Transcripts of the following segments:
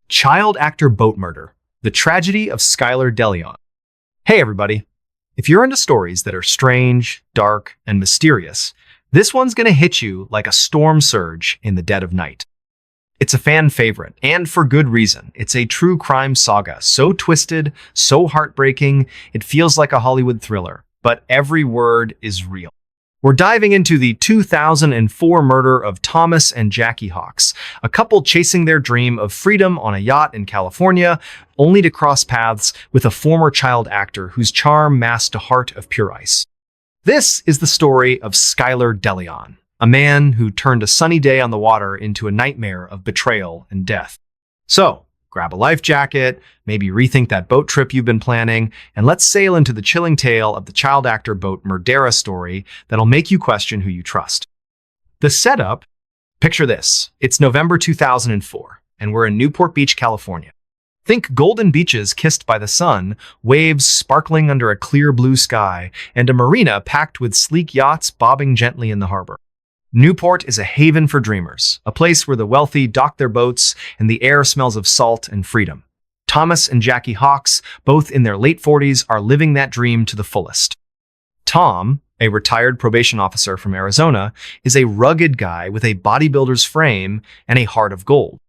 Child actor boat murder, the tragedy of Skylar DeLeon. Hey everybody, if you're into stories that are strange, dark, and mysterious, this one's gonna hit you like a storm surge in the dead of night. It's a fan favorite, and for good reason. It's a true crime saga, so twisted, so heartbreaking, it feels like a Hollywood thriller, but every word is real. We're diving into the 2004 murder of Thomas and Jackie Hawks, a couple chasing their dream of freedom on a yacht in California, only to cross paths with a former child actor whose charm masked a heart of pure ice. This is the story of Skylar DeLeon, a man who turned a sunny day on the water into a nightmare of betrayal and death. So, grab a life jacket, maybe rethink that boat trip you've been planning, and let's sail into the chilling tale of the child actor boat murdera story that'll make you question who you trust. The setup, picture this. It's November 2004, and we're in Newport Beach, California. Think golden beaches kissed by the sun, waves sparkling under a clear blue sky, and a marina packed with sleek yachts bobbing gently in the harbor. Newport is a haven for dreamers, a place where the wealthy dock their boats and the air smells of salt and freedom. Thomas and Jackie Hawks, both in their late 40s, are living that dream to the fullest. Tom, a retired probation officer from Arizona, is a rugged guy with a bodybuilder's frame and a heart of gold.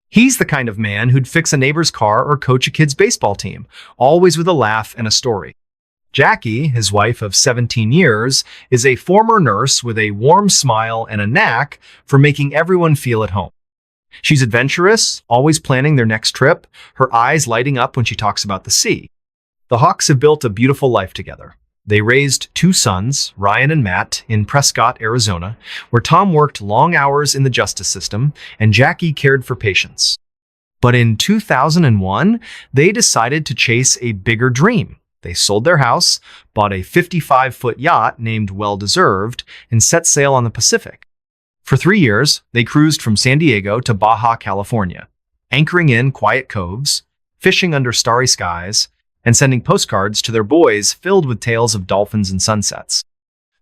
He's the kind of man who'd fix a neighbor's car or coach a kid's baseball team, always with a laugh and a story. Jackie, his wife of 17 years, is a former nurse with a warm smile and a knack for making everyone feel at home. She's adventurous, always planning their next trip, her eyes lighting up when she talks about the sea. The Hawks have built a beautiful life together. They raised two sons, Ryan and Matt, in Prescott, Arizona, where Tom worked long hours in the justice system and Jackie cared for patients. But in 2001, they decided to chase a bigger dream. They sold their house, bought a 55-foot yacht named Well Deserved, and set sail on the Pacific. For 3 years, they cruised from San Diego to Baja, California, anchoring in quiet coves, fishing under starry skies, and sending postcards to their boys filled with tales of dolphins and sunsets.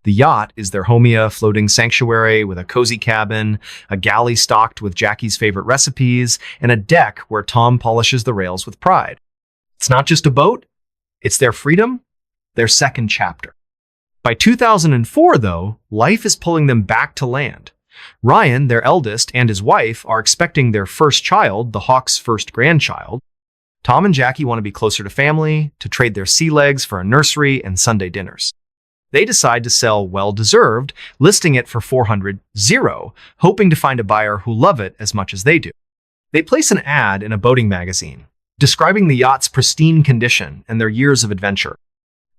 The yacht is their homia floating sanctuary with a cozy cabin, a galley stocked with Jackie's favorite recipes, and a deck where Tom polishes the rails with pride. It's not just a boat. It's their freedom, their second chapter. By 2004, though, life is pulling them back to land. Ryan, their eldest, and his wife are expecting their first child, the Hawks' first grandchild. Tom and Jackie want to be closer to family, to trade their sea legs for a nursery and Sunday dinners. They decide to sell Well Deserved, listing it for $400,000, hoping to find a buyer who love it as much as they do. They place an ad in a boating magazine, describing the yacht's pristine condition and their years of adventure.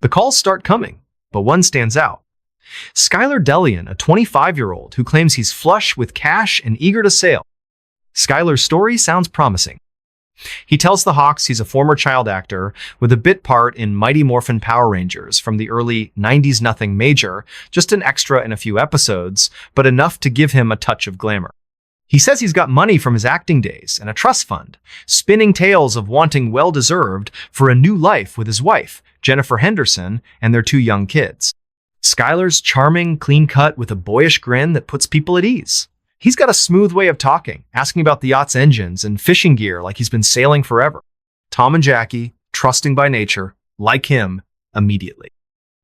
The calls start coming, but one stands out. Skylar DeLeon, a 25-year-old who claims he's flush with cash and eager to sail. Skylar's story sounds promising. He tells the Hawks he's a former child actor with a bit part in Mighty Morphin Power Rangers from the early 90s. Nothing major, just an extra in a few episodes, but enough to give him a touch of glamour. He says he's got money from his acting days and a trust fund, spinning tales of wanting well-deserved for a new life with his wife, Jennifer Henderson, and their two young kids. Skylar's charming, clean-cut with a boyish grin that puts people at ease. He's got a smooth way of talking, asking about the yacht's engines and fishing gear like he's been sailing forever. Tom and Jackie, trusting by nature, like him, immediately.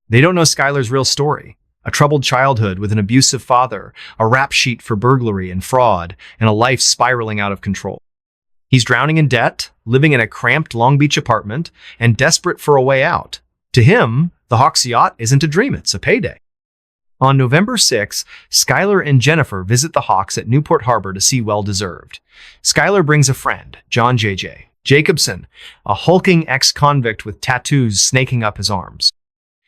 They don't know Skylar's real story. A troubled childhood with an abusive father, a rap sheet for burglary and fraud, and a life spiraling out of control. He's drowning in debt, living in a cramped Long Beach apartment, and desperate for a way out. To him, the Hawks yacht isn't a dream, it's a payday. On November 6, Skylar and Jennifer visit the Hawks at Newport Harbor to see Well Deserved. Skylar brings a friend, John J.J. Jacobson, a hulking ex-convict with tattoos snaking up his arms.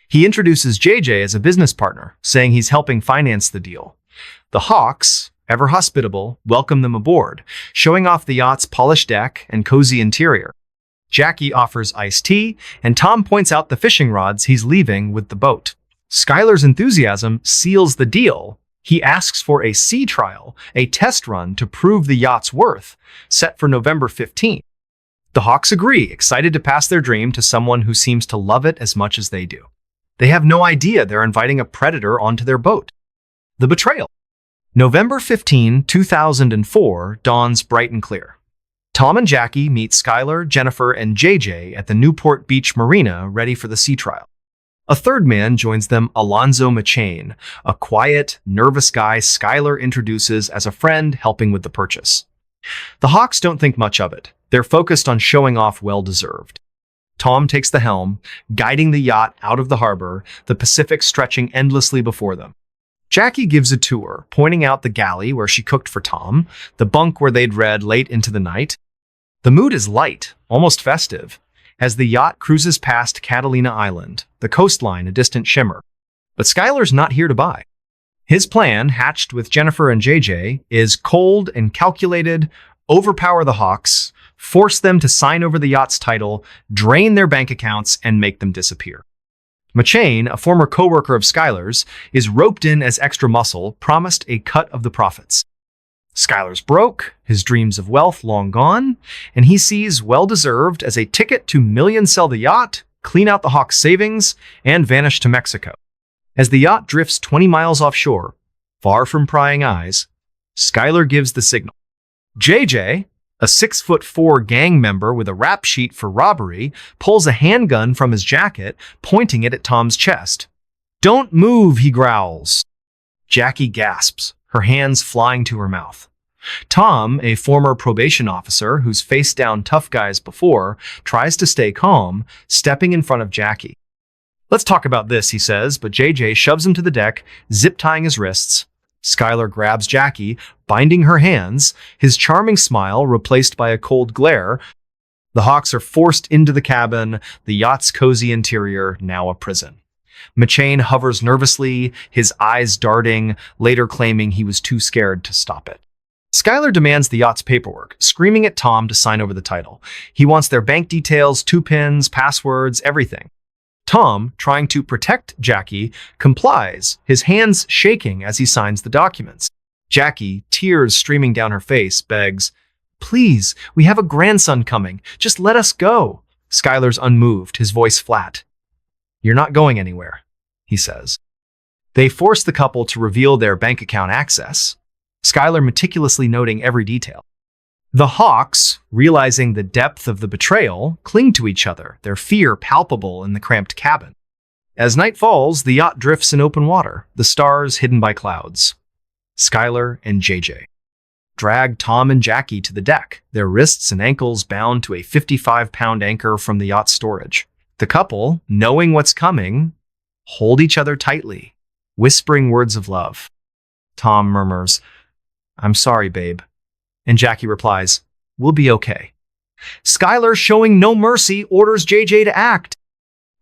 He introduces JJ as a business partner, saying he's helping finance the deal. The Hawks, ever hospitable, welcome them aboard, showing off the yacht's polished deck and cozy interior. Jackie offers iced tea, and Tom points out the fishing rods he's leaving with the boat. Skylar's enthusiasm seals the deal. He asks for a sea trial, a test run to prove the yacht's worth, set for November 15th. The Hawks agree, excited to pass their dream to someone who seems to love it as much as they do. They have no idea they're inviting a predator onto their boat. The betrayal. November 15, 2004 dawns bright and clear. Tom and Jackie meet Skylar, Jennifer, and JJ at the Newport Beach Marina, ready for the sea trial. A third man joins them, Alonzo McChain, a quiet, nervous guy Skylar introduces as a friend helping with the purchase. The Hawks don't think much of it. They're focused on showing off well-deserved. Tom takes the helm, guiding the yacht out of the harbor, the Pacific stretching endlessly before them. Jackie gives a tour, pointing out the galley where she cooked for Tom, the bunk where they'd read late into the night. The mood is light, almost festive, as the yacht cruises past Catalina Island, the coastline a distant shimmer. But Skylar's not here to buy. His plan, hatched with Jennifer and JJ, is cold and calculated, overpower the Hawks, force them to sign over the yacht's title, drain their bank accounts, and make them disappear. McChain, a former co-worker of Skylar's, is roped in as extra muscle, promised a cut of the profits. Skylar's broke, his dreams of wealth long gone, and he sees well-deserved as a ticket to million-sell the yacht, clean out the Hawks' savings, and vanish to Mexico. As the yacht drifts 20 miles offshore, far from prying eyes, Skylar gives the signal. JJ, a 6'4" gang member with a rap sheet for robbery, pulls a handgun from his jacket, pointing it at Tom's chest. "Don't move," he growls. Jackie gasps, her hands flying to her mouth. Tom, a former probation officer who's faced down tough guys before, tries to stay calm, stepping in front of Jackie. "Let's talk about this," he says, but JJ shoves him to the deck, zip-tying his wrists. Skylar grabs Jackie, binding her hands, his charming smile replaced by a cold glare. The Hawks are forced into the cabin, the yacht's cozy interior now a prison. McChain hovers nervously, his eyes darting, later claiming he was too scared to stop it. Skylar demands the yacht's paperwork, screaming at Tom to sign over the title. He wants their bank details, 2 pins, passwords, everything. Tom, trying to protect Jackie, complies, his hands shaking as he signs the documents. Jackie, tears streaming down her face, begs, "Please, we have a grandson coming. Just let us go." Skylar's unmoved, his voice flat. "You're not going anywhere," he says. They force the couple to reveal their bank account access, Skylar meticulously noting every detail. The Hawks, realizing the depth of the betrayal, cling to each other, their fear palpable in the cramped cabin. As night falls, the yacht drifts in open water, the stars hidden by clouds. Skylar and JJ drag Tom and Jackie to the deck, their wrists and ankles bound to a 55-pound anchor from the yacht's storage. The couple, knowing what's coming, hold each other tightly, whispering words of love. Tom murmurs, "I'm sorry, babe." And Jackie replies, "We'll be okay." Skylar, showing no mercy, orders JJ to act.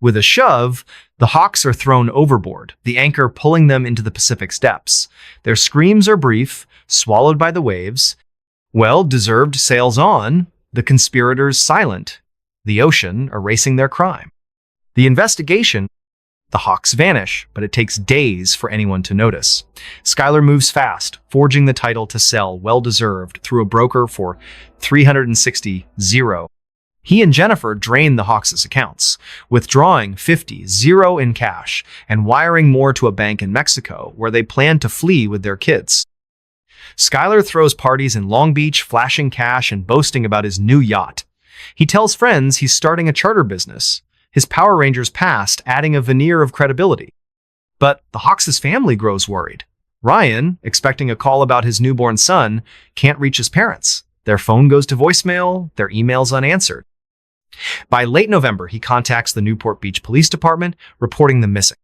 With a shove, the Hawks are thrown overboard, the anchor pulling them into the Pacific's depths. Their screams are brief, swallowed by the waves. Well-deserved sails on, the conspirators silent, the ocean erasing their crime. The investigation, the Hawks vanish, but it takes days for anyone to notice. Skylar moves fast, forging the title to sell well-deserved through a broker for $360,000. He and Jennifer drain the Hawks' accounts, withdrawing $50,000 in cash and wiring more to a bank in Mexico where they plan to flee with their kids. Skylar throws parties in Long Beach, flashing cash and boasting about his new yacht. He tells friends he's starting a charter business, his Power Rangers past adding a veneer of credibility. But the Hawks' family grows worried. Ryan, expecting a call about his newborn son, can't reach his parents. Their phone goes to voicemail, their emails unanswered. By late November, he contacts the Newport Beach Police Department, reporting them missing.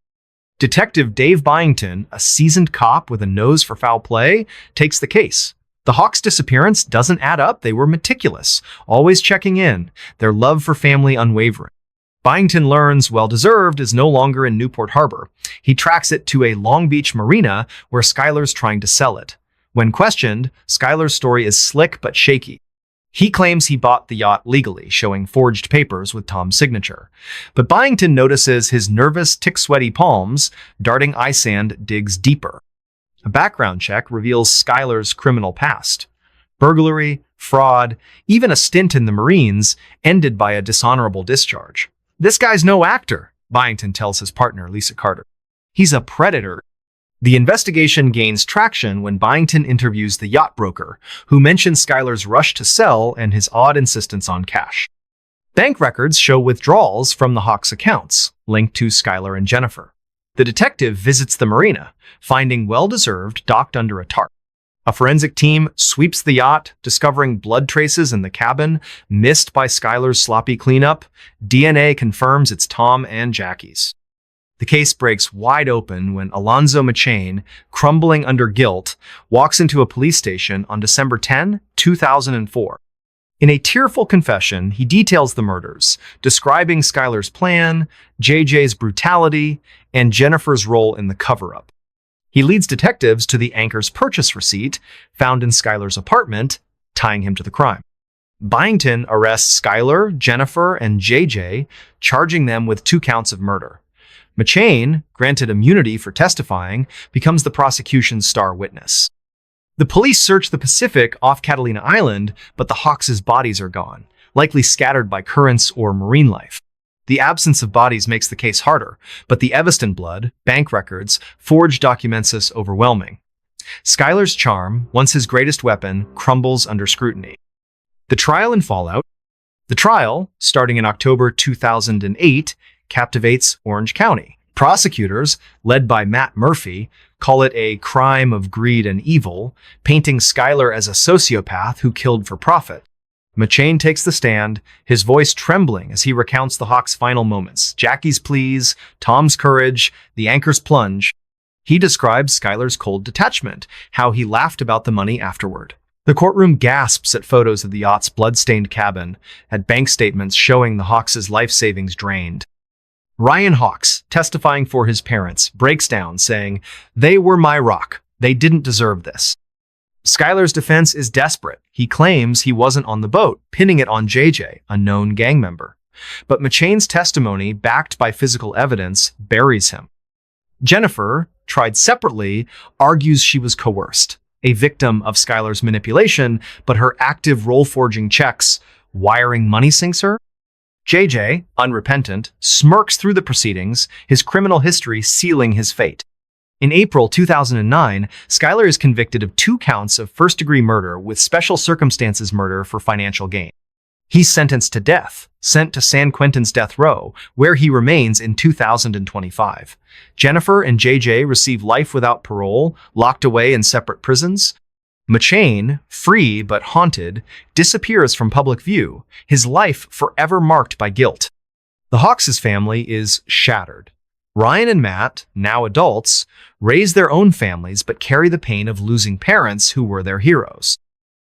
Detective Dave Byington, a seasoned cop with a nose for foul play, takes the case. The Hawks' disappearance doesn't add up. They were meticulous, always checking in, their love for family unwavering. Byington learns well-deserved is no longer in Newport Harbor. He tracks it to a Long Beach marina where Skylar's trying to sell it. When questioned, Skylar's story is slick but shaky. He claims he bought the yacht legally, showing forged papers with Tom's signature. But Byington notices his nervous, tick-sweaty palms, darting eye sand digs deeper. A background check reveals Skylar's criminal past. Burglary, fraud, even a stint in the Marines, ended by a dishonorable discharge. "This guy's no actor," Byington tells his partner, Lisa Carter. "He's a predator." The investigation gains traction when Byington interviews the yacht broker, who mentions Schuyler's rush to sell and his odd insistence on cash. Bank records show withdrawals from the Hawks' accounts, linked to Schuyler and Jennifer. The detective visits the marina, finding well-deserved docked under a tarp. A forensic team sweeps the yacht, discovering blood traces in the cabin, missed by Schuyler's sloppy cleanup. DNA confirms it's Tom and Jackie's. The case breaks wide open when Alonzo McChain, crumbling under guilt, walks into a police station on December 10, 2004. In a tearful confession, he details the murders, describing Schuyler's plan, JJ's brutality, and Jennifer's role in the cover-up. He leads detectives to the anchor's purchase receipt found in Schuyler's apartment, tying him to the crime. Byington arrests Schuyler, Jennifer, and JJ, charging them with 2 counts of murder. McChain, granted immunity for testifying, becomes the prosecution's star witness. The police search the Pacific off Catalina Island, but the Hawks' bodies are gone, likely scattered by currents or marine life. The absence of bodies makes the case harder, but the Evanston blood, bank records, forged documents is overwhelming. Schuyler's charm, once his greatest weapon, crumbles under scrutiny. The trial and fallout. The trial, starting in October 2008, captivates Orange County. Prosecutors, led by Matt Murphy, call it a crime of greed and evil, painting Schuyler as a sociopath who killed for profit. McChain takes the stand, his voice trembling as he recounts the Hawks' final moments, Jackie's pleas, Tom's courage, the anchor's plunge. He describes Schuyler's cold detachment, how he laughed about the money afterward. The courtroom gasps at photos of the yacht's blood-stained cabin, at bank statements showing the Hawks' life savings drained. Ryan Hawks, testifying for his parents, breaks down, saying, "They were my rock. They didn't deserve this." Schuyler's defense is desperate. He claims he wasn't on the boat, pinning it on JJ, a known gang member. But McChain's testimony, backed by physical evidence, buries him. Jennifer, tried separately, argues she was coerced, a victim of Schuyler's manipulation, but her active role-forging checks, wiring money sinks her. JJ, unrepentant, smirks through the proceedings, his criminal history sealing his fate. In April 2009, Schuyler is convicted of 2 counts of first-degree murder with special circumstances murder for financial gain. He's sentenced to death, sent to San Quentin's death row, where he remains in 2025. Jennifer and JJ receive life without parole, locked away in separate prisons. McChain, free but haunted, disappears from public view, his life forever marked by guilt. The Hawks' family is shattered. Ryan and Matt, now adults, raise their own families but carry the pain of losing parents who were their heroes.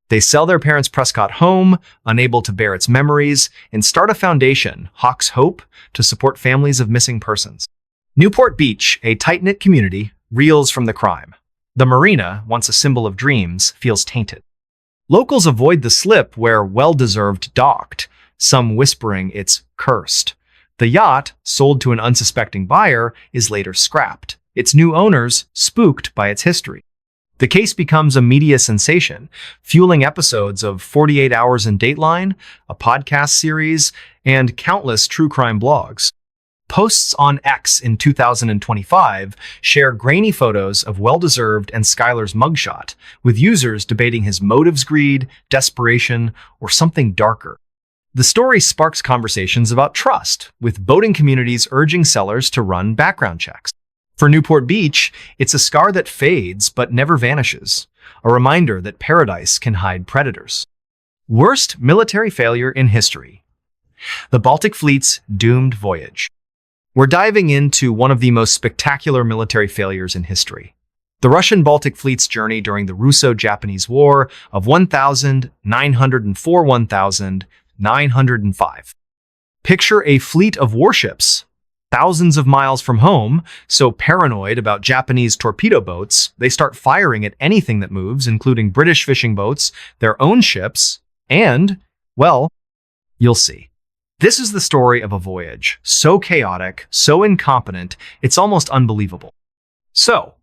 They sell their parents' Prescott home, unable to bear its memories, and start a foundation, Hawks Hope, to support families of missing persons. Newport Beach, a tight-knit community, reels from the crime. The marina, once a symbol of dreams, feels tainted. Locals avoid the slip where well-deserved docked, some whispering it's cursed. The yacht, sold to an unsuspecting buyer, is later scrapped, its new owners spooked by its history. The case becomes a media sensation, fueling episodes of 48 Hours in Dateline, a podcast series, and countless true crime blogs. Posts on X in 2025 share grainy photos of well-deserved and Schuyler's mugshot, with users debating his motives: greed, desperation, or something darker. The story sparks conversations about trust, with boating communities urging sellers to run background checks. For Newport Beach, it's a scar that fades but never vanishes, a reminder that paradise can hide predators. Worst military failure in history. The Baltic Fleet's doomed voyage. We're diving into one of the most spectacular military failures in history. The Russian Baltic Fleet's journey during the Russo-Japanese War of 1904-1905. Picture a fleet of warships, thousands of miles from home, so paranoid about Japanese torpedo boats, they start firing at anything that moves, including British fishing boats, their own ships, and, well, you'll see. This is the story of a voyage, so chaotic, so incompetent, it's almost unbelievable. So,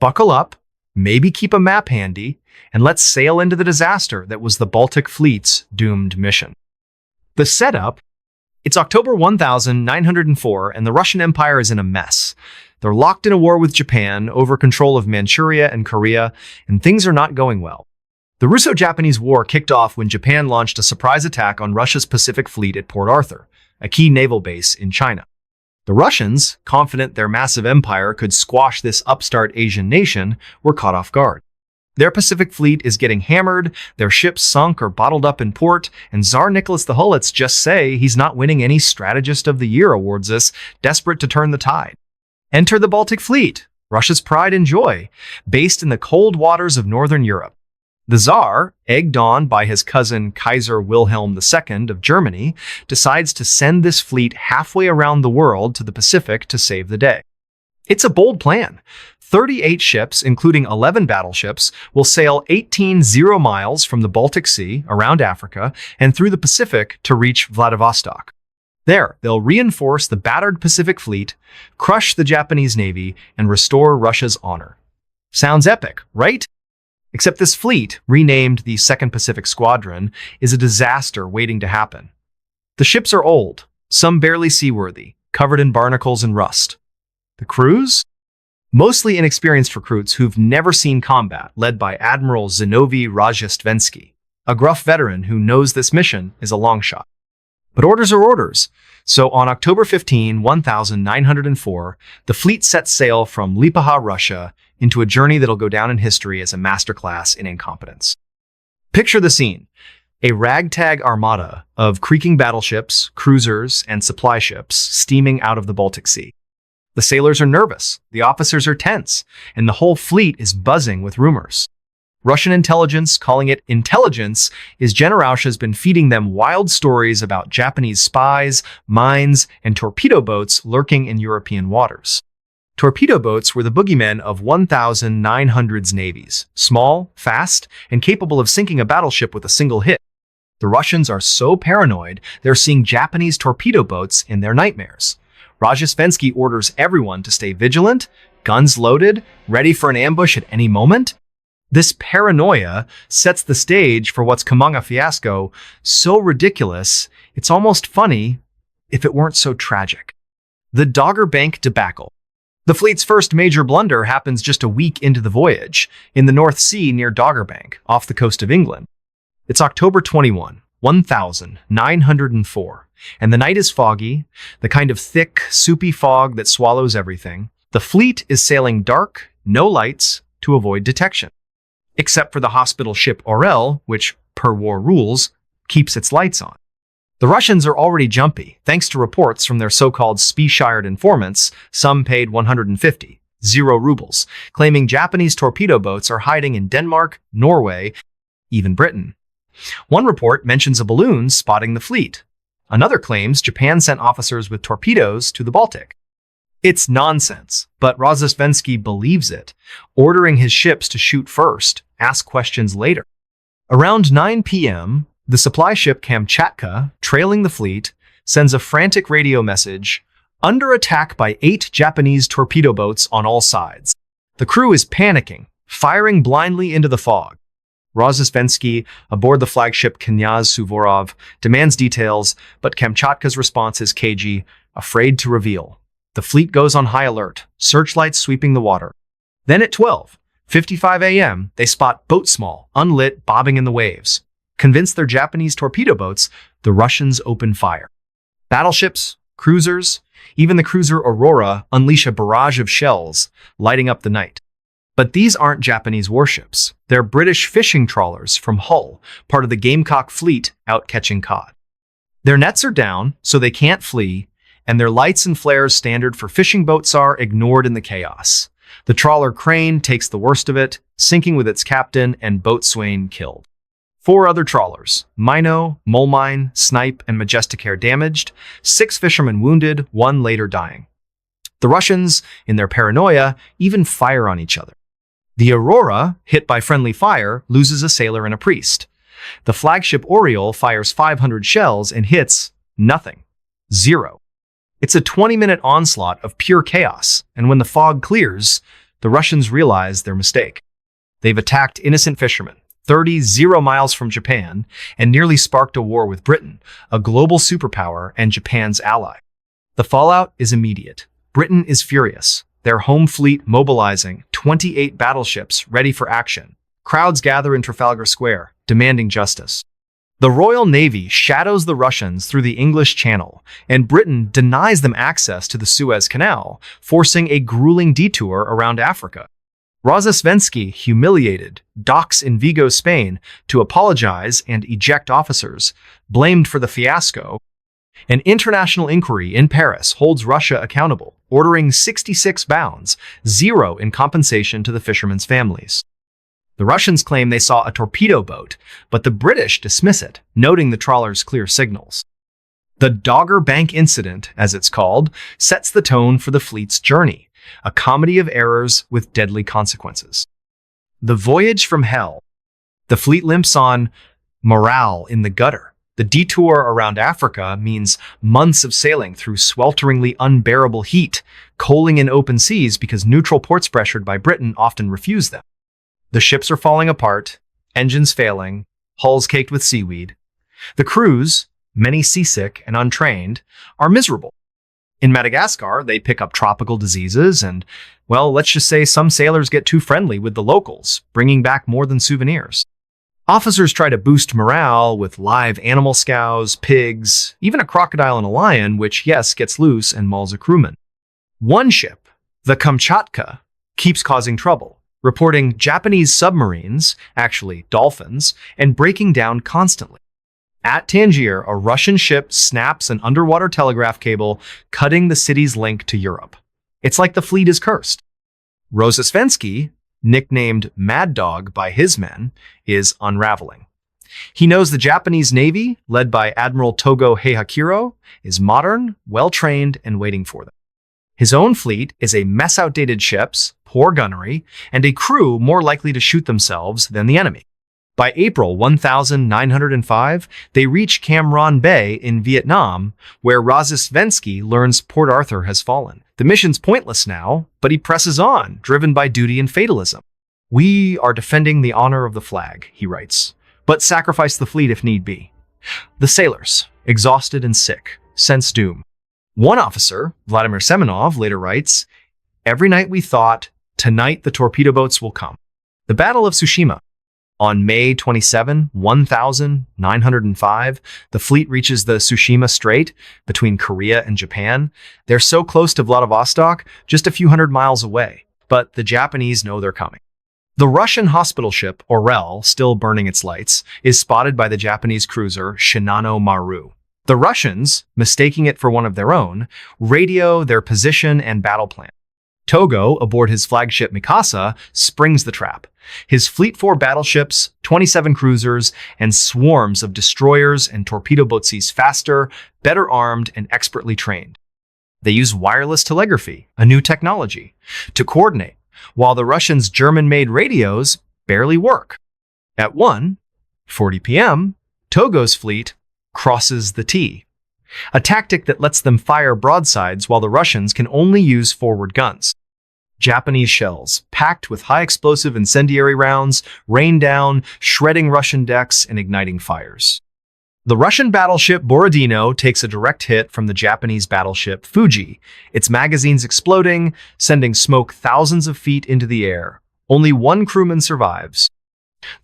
buckle up, maybe keep a map handy, and let's sail into the disaster that was the Baltic Fleet's doomed mission. The setup: it's October 1904, and the Russian Empire is in a mess. They're locked in a war with Japan over control of Manchuria and Korea, and things are not going well. The Russo-Japanese War kicked off when Japan launched a surprise attack on Russia's Pacific Fleet at Port Arthur, a key naval base in China. The Russians, confident their massive empire could squash this upstart Asian nation, were caught off guard. Their Pacific Fleet is getting hammered, their ships sunk or bottled up in port, and Tsar Nicholas the Hulets just say he's not winning any Strategist of the Year awards this, desperate to turn the tide. Enter the Baltic Fleet, Russia's pride and joy, based in the cold waters of northern Europe. The Tsar, egged on by his cousin Kaiser Wilhelm II of Germany, decides to send this fleet halfway around the world to the Pacific to save the day. It's a bold plan. 38 ships, including 11 battleships, will sail 18 miles from the Baltic Sea, around Africa, and through the Pacific to reach Vladivostok. There, they'll reinforce the battered Pacific Fleet, crush the Japanese Navy, and restore Russia's honor. Sounds epic, right? Except this fleet, renamed the Second Pacific Squadron, is a disaster waiting to happen. The ships are old, some barely seaworthy, covered in barnacles and rust. The crews? Mostly inexperienced recruits who've never seen combat, led by Admiral Zinovy Rozhestvensky, a gruff veteran who knows this mission is a long shot. But orders are orders, so on October 15, 1904, the fleet sets sail from Lipaha, Russia, into a journey that'll go down in history as a masterclass in incompetence. Picture the scene. A ragtag armada of creaking battleships, cruisers, and supply ships steaming out of the Baltic Sea. The sailors are nervous, the officers are tense, and the whole fleet is buzzing with rumors. Russian intelligence, calling it intelligence, is Generalsha's been feeding them wild stories about Japanese spies, mines, and torpedo boats lurking in European waters. Torpedo boats were the boogeymen of 1900s navies, small, fast, and capable of sinking a battleship with a single hit. The Russians are so paranoid, they're seeing Japanese torpedo boats in their nightmares. Rozhestvensky orders everyone to stay vigilant, guns loaded, ready for an ambush at any moment. This paranoia sets the stage for what's come a fiasco so ridiculous, it's almost funny if it weren't so tragic. The Dogger Bank debacle. The fleet's first major blunder happens just a week into the voyage, in the North Sea near Dogger Bank, off the coast of England. It's October 21, 1904, and the night is foggy, the kind of thick, soupy fog that swallows everything. The fleet is sailing dark, no lights, to avoid detection. Except for the hospital ship Orel, which, per war rules, keeps its lights on. The Russians are already jumpy, thanks to reports from their so-called spy-shired informants, some paid 150, 0 rubles, claiming Japanese torpedo boats are hiding in Denmark, Norway, even Britain. One report mentions a balloon spotting the fleet. Another claims Japan sent officers with torpedoes to the Baltic. It's nonsense, but Rozhestvensky believes it, ordering his ships to shoot first, ask questions later. Around 9 p.m., the supply ship Kamchatka, trailing the fleet, sends a frantic radio message, under attack by 8 Japanese torpedo boats on all sides. The crew is panicking, firing blindly into the fog. Rozhestvensky, aboard the flagship Knyaz Suvorov, demands details, but Kamchatka's response is cagey, afraid to reveal. The fleet goes on high alert, searchlights sweeping the water. Then at 12:55 a.m., they spot boat small, unlit, bobbing in the waves. Convinced they're Japanese torpedo boats, the Russians open fire. Battleships, cruisers, even the cruiser Aurora unleash a barrage of shells, lighting up the night. But these aren't Japanese warships. They're British fishing trawlers from Hull, part of the Gamecock fleet out catching cod. Their nets are down, so they can't flee, and their lights and flares standard for fishing boats are ignored in the chaos. The trawler Crane takes the worst of it, sinking with its captain and boatswain killed. 4 other trawlers, Minnow, Molemine, Snipe, and Majestic Air damaged, 6 fishermen wounded, 1 later dying. The Russians, in their paranoia, even fire on each other. The Aurora, hit by friendly fire, loses a sailor and a priest. The flagship Oriole fires 500 shells and hits nothing. 0. It's a 20-minute onslaught of pure chaos, and when the fog clears, the Russians realize their mistake. They've attacked innocent fishermen, 30 miles from Japan, and nearly sparked a war with Britain, a global superpower and Japan's ally. The fallout is immediate. Britain is furious. their home fleet mobilizing 28 battleships ready for action. Crowds gather in Trafalgar Square, demanding justice. The Royal Navy shadows the Russians through the English Channel, and Britain denies them access to the Suez Canal, forcing a grueling detour around Africa. Rozasvensky, humiliated, docks in Vigo, Spain, to apologize and eject officers, blamed for the fiasco. An international inquiry in Paris holds Russia accountable, ordering 66 bounds, 0 in compensation to the fishermen's families. The Russians claim they saw a torpedo boat, but the British dismiss it, noting the trawler's clear signals. The Dogger Bank incident, as it's called, sets the tone for the fleet's journey, a comedy of errors with deadly consequences. The voyage from hell. The fleet limps on, morale in the gutter. The detour around Africa means months of sailing through swelteringly unbearable heat, coaling in open seas because neutral ports pressured by Britain often refuse them. The ships are falling apart, engines failing, hulls caked with seaweed. The crews, many seasick and untrained, are miserable. In Madagascar, they pick up tropical diseases and, well, let's just say some sailors get too friendly with the locals, bringing back more than souvenirs. Officers try to boost morale with live animal scows, pigs, even a crocodile and a lion, which, yes, gets loose and mauls a crewman. One ship, the Kamchatka, keeps causing trouble, reporting Japanese submarines, actually dolphins, and breaking down constantly. At Tangier, a Russian ship snaps an underwater telegraph cable, cutting the city's link to Europe. It's like the fleet is cursed. Rozasvensky, nicknamed Mad Dog by his men, is unraveling. He knows the Japanese Navy, led by Admiral Togo Heihachiro, is modern, well-trained, and waiting for them. His own fleet is a mess outdated ships, poor gunnery, and a crew more likely to shoot themselves than the enemy. By April 1905, they reach Cam Ranh Bay in Vietnam, where Rozasvensky learns Port Arthur has fallen. The mission's pointless now, but he presses on, driven by duty and fatalism. "We are defending the honor of the flag," he writes, "but sacrifice the fleet if need be." The sailors, exhausted and sick, sense doom. One officer, Vladimir Semenov, later writes, "Every night we thought, tonight the torpedo boats will come." The Battle of Tsushima. On May 27, 1905, the fleet reaches the Tsushima Strait between Korea and Japan. They're so close to Vladivostok, just a few hundred miles away, but the Japanese know they're coming. The Russian hospital ship Orel, still burning its lights, is spotted by the Japanese cruiser Shinano Maru. The Russians, mistaking it for one of their own, radio their position and battle plan. Togo, aboard his flagship Mikasa, springs the trap. His Fleet 4 battleships, 27 cruisers, and swarms of destroyers and torpedo boats seize faster, better armed, and expertly trained. They use wireless telegraphy, a new technology, to coordinate, while the Russians' German-made radios barely work. At 1:40 p.m., Togo's fleet crosses the T, a tactic that lets them fire broadsides while the Russians can only use forward guns. Japanese shells, packed with high-explosive incendiary rounds, rain down, shredding Russian decks and igniting fires. The Russian battleship Borodino takes a direct hit from the Japanese battleship Fuji, its magazines exploding, sending smoke thousands of feet into the air. Only one crewman survives.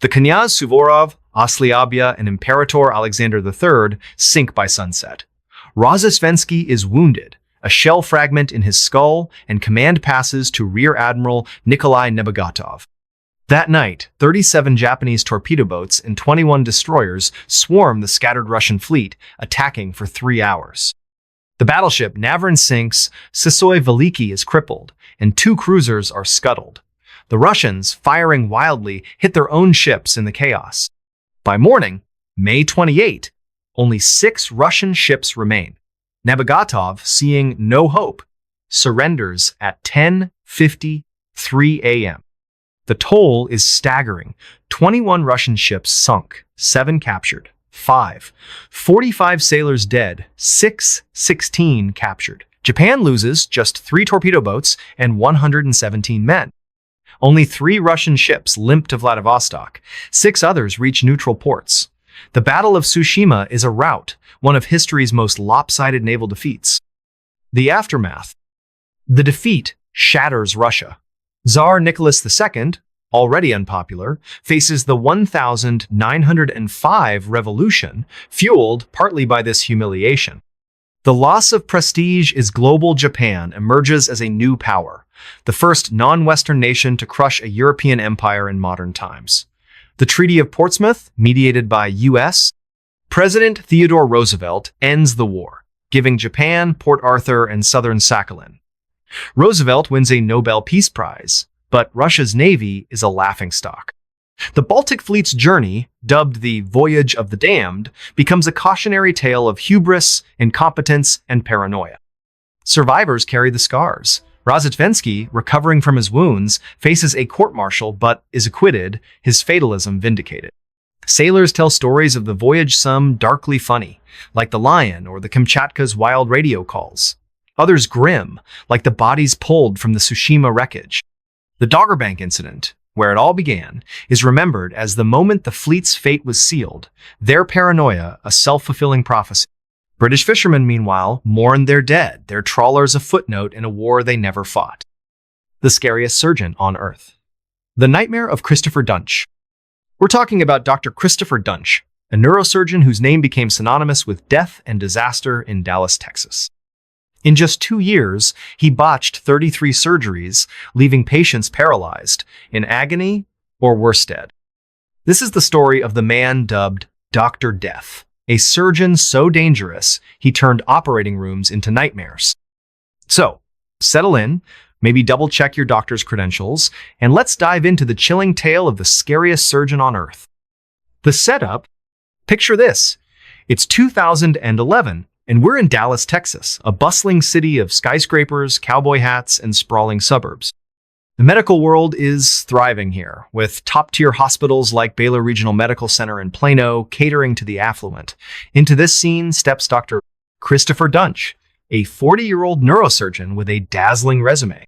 The Knyaz Suvorov, Osliabya, and Imperator Alexander III sink by sunset. Rozasvensky is wounded, a shell fragment in his skull, and command passes to Rear Admiral Nikolai Nebagatov. That night, 37 Japanese torpedo boats and 21 destroyers swarm the scattered Russian fleet, attacking for 3 hours. The battleship Navran sinks, Sysoy Veliki is crippled, and 2 cruisers are scuttled. The Russians, firing wildly, hit their own ships in the chaos. By morning, May 28, only 6 Russian ships remain. Nebagatov, seeing no hope, surrenders at 10:53 a.m. The toll is staggering. 21 Russian ships sunk, 7 captured, 45 sailors dead, 16 captured. Japan loses just 3 torpedo boats and 117 men. Only 3 Russian ships limp to Vladivostok. 6 others reach neutral ports. The Battle of Tsushima is a rout, one of history's most lopsided naval defeats. The aftermath. The defeat shatters Russia. Tsar Nicholas II, already unpopular, faces the 1905 revolution, fueled partly by this humiliation. The loss of prestige as global Japan emerges as a new power, the first non-Western nation to crush a European empire in modern times. The Treaty of Portsmouth, mediated by U.S. President Theodore Roosevelt, ends the war, giving Japan Port Arthur and southern Sakhalin. Roosevelt wins a Nobel Peace Prize, but Russia's navy is a laughingstock. The Baltic Fleet's journey, dubbed the Voyage of the Damned, becomes a cautionary tale of hubris, incompetence, and paranoia. Survivors carry the scars. Rozhetsvensky, recovering from his wounds, faces a court-martial but is acquitted, his fatalism vindicated. Sailors tell stories of the voyage, some darkly funny, like the Lion or the Kamchatka's wild radio calls. Others grim, like the bodies pulled from the Tsushima wreckage. The Doggerbank incident, where it all began, is remembered as the moment the fleet's fate was sealed, their paranoia a self-fulfilling prophecy. British fishermen, meanwhile, mourn their dead, their trawlers a footnote in a war they never fought. The scariest surgeon on Earth. The Nightmare of Christopher Duntsch. We're talking about Dr. Christopher Duntsch, a neurosurgeon whose name became synonymous with death and disaster in Dallas, Texas. In just 2 years, he botched 33 surgeries, leaving patients paralyzed, in agony, or worse dead. This is the story of the man dubbed Dr. Death, a surgeon so dangerous he turned operating rooms into nightmares. So, settle in, maybe double-check your doctor's credentials, and let's dive into the chilling tale of the scariest surgeon on Earth. The setup? Picture this. It's 2011, and we're in Dallas, Texas, a bustling city of skyscrapers, cowboy hats, and sprawling suburbs. The medical world is thriving here, with top-tier hospitals like Baylor Regional Medical Center in Plano catering to the affluent. Into this scene steps Dr. Christopher Duntsch, a 40-year-old neurosurgeon with a dazzling resume.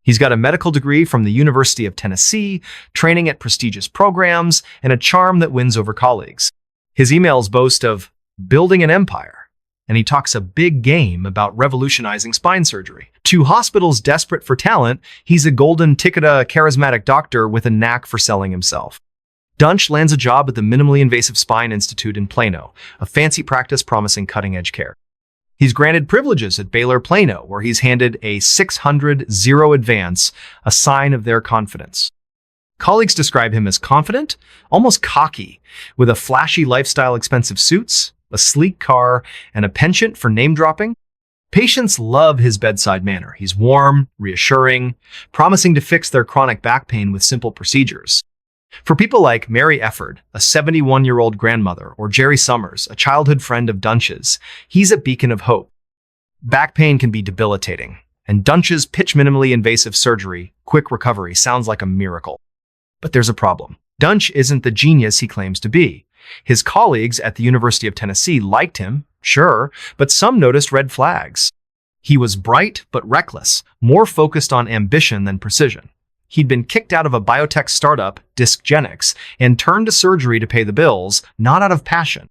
He's got a medical degree from the University of Tennessee, training at prestigious programs, and a charm that wins over colleagues. His emails boast of building an empire, and he talks a big game about revolutionizing spine surgery. To hospitals desperate for talent, he's a golden ticket, a charismatic doctor with a knack for selling himself. Duntsch lands a job at the Minimally Invasive Spine Institute in Plano, a fancy practice promising cutting-edge care. He's granted privileges at Baylor Plano, where he's handed a 600 advance, a sign of their confidence. Colleagues describe him as confident, almost cocky, with a flashy lifestyle, expensive suits, a sleek car, and a penchant for name-dropping. Patients love his bedside manner. He's warm, reassuring, promising to fix their chronic back pain with simple procedures. For people like Mary Efford, a 71-year-old grandmother, or Jerry Summers, a childhood friend of Duntsch's, he's a beacon of hope. Back pain can be debilitating, and Duntsch's pitch minimally invasive surgery, quick recovery, sounds like a miracle. But there's a problem. Duntsch isn't the genius he claims to be. His colleagues at the University of Tennessee liked him, sure, but some noticed red flags. He was bright but reckless, more focused on ambition than precision. He'd been kicked out of a biotech startup, Discgenics, and turned to surgery to pay the bills, not out of passion.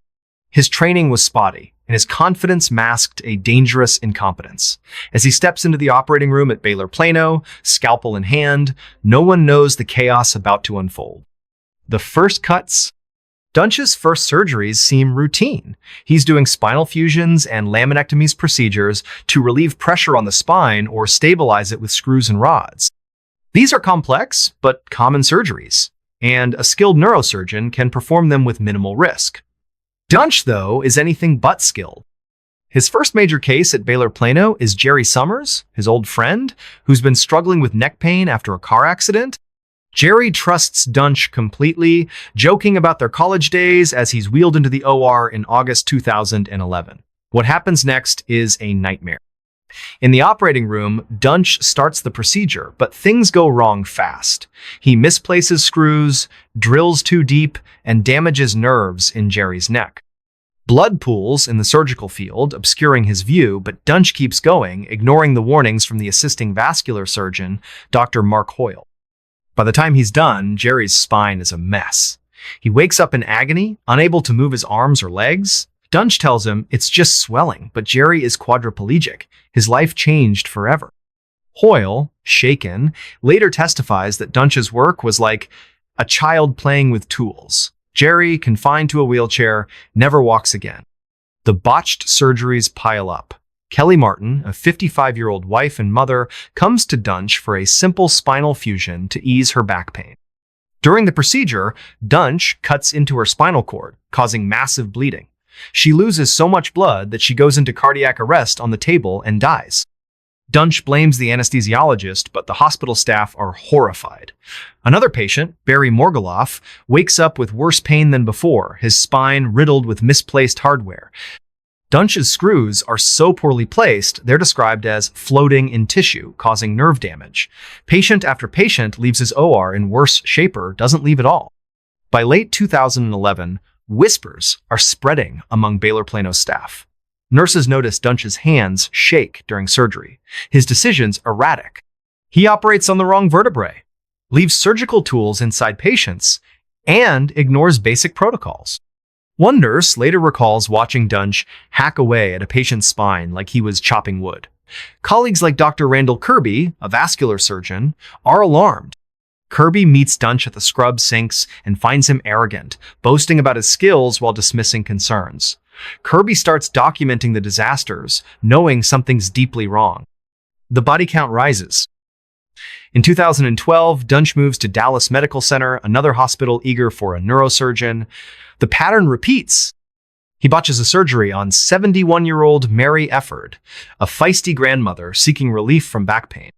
His training was spotty, and his confidence masked a dangerous incompetence. As he steps into the operating room at Baylor Plano, scalpel in hand, no one knows the chaos about to unfold. The first cuts. Duntsch's first surgeries seem routine. He's doing spinal fusions and laminectomies procedures to relieve pressure on the spine or stabilize it with screws and rods. These are complex, but common surgeries, and a skilled neurosurgeon can perform them with minimal risk. Duntsch, though, is anything but skilled. His first major case at Baylor Plano is Jerry Summers, his old friend, who's been struggling with neck pain after a car accident. Jerry trusts Duntsch completely, joking about their college days as he's wheeled into the OR in August 2011. What happens next is a nightmare. In the operating room, Duntsch starts the procedure, but things go wrong fast. He misplaces screws, drills too deep, and damages nerves in Jerry's neck. Blood pools in the surgical field, obscuring his view, but Duntsch keeps going, ignoring the warnings from the assisting vascular surgeon, Dr. Mark Hoyle. By the time he's done, Jerry's spine is a mess. He wakes up in agony, unable to move his arms or legs. Duntsch tells him it's just swelling, but Jerry is quadriplegic. His life changed forever. Hoyle, shaken, later testifies that Dunch's work was like a child playing with tools. Jerry, confined to a wheelchair, never walks again. The botched surgeries pile up. Kelly Martin, a 55-year-old wife and mother, comes to Dunch for a simple spinal fusion to ease her back pain. During the procedure, Dunch cuts into her spinal cord, causing massive bleeding. She loses so much blood that she goes into cardiac arrest on the table and dies. Dunch blames the anesthesiologist, but the hospital staff are horrified. Another patient, Barry Morgoloff, wakes up with worse pain than before, his spine riddled with misplaced hardware. Dunch's screws are so poorly placed, they're described as floating in tissue, causing nerve damage. Patient after patient leaves his OR in worse shape or doesn't leave at all. By late 2011, whispers are spreading among Baylor Plano staff. Nurses notice Dunch's hands shake during surgery, his decisions erratic. He operates on the wrong vertebrae, leaves surgical tools inside patients, and ignores basic protocols. One nurse later recalls watching Dunch hack away at a patient's spine like he was chopping wood. Colleagues like Dr. Randall Kirby, a vascular surgeon, are alarmed. Kirby meets Dunch at the scrub sinks and finds him arrogant, boasting about his skills while dismissing concerns. Kirby starts documenting the disasters, knowing something's deeply wrong. The body count rises. In 2012, Dunch moves to Dallas Medical Center, another hospital eager for a neurosurgeon. The pattern repeats. He botches a surgery on 71-year-old Mary Efford, a feisty grandmother seeking relief from back pain.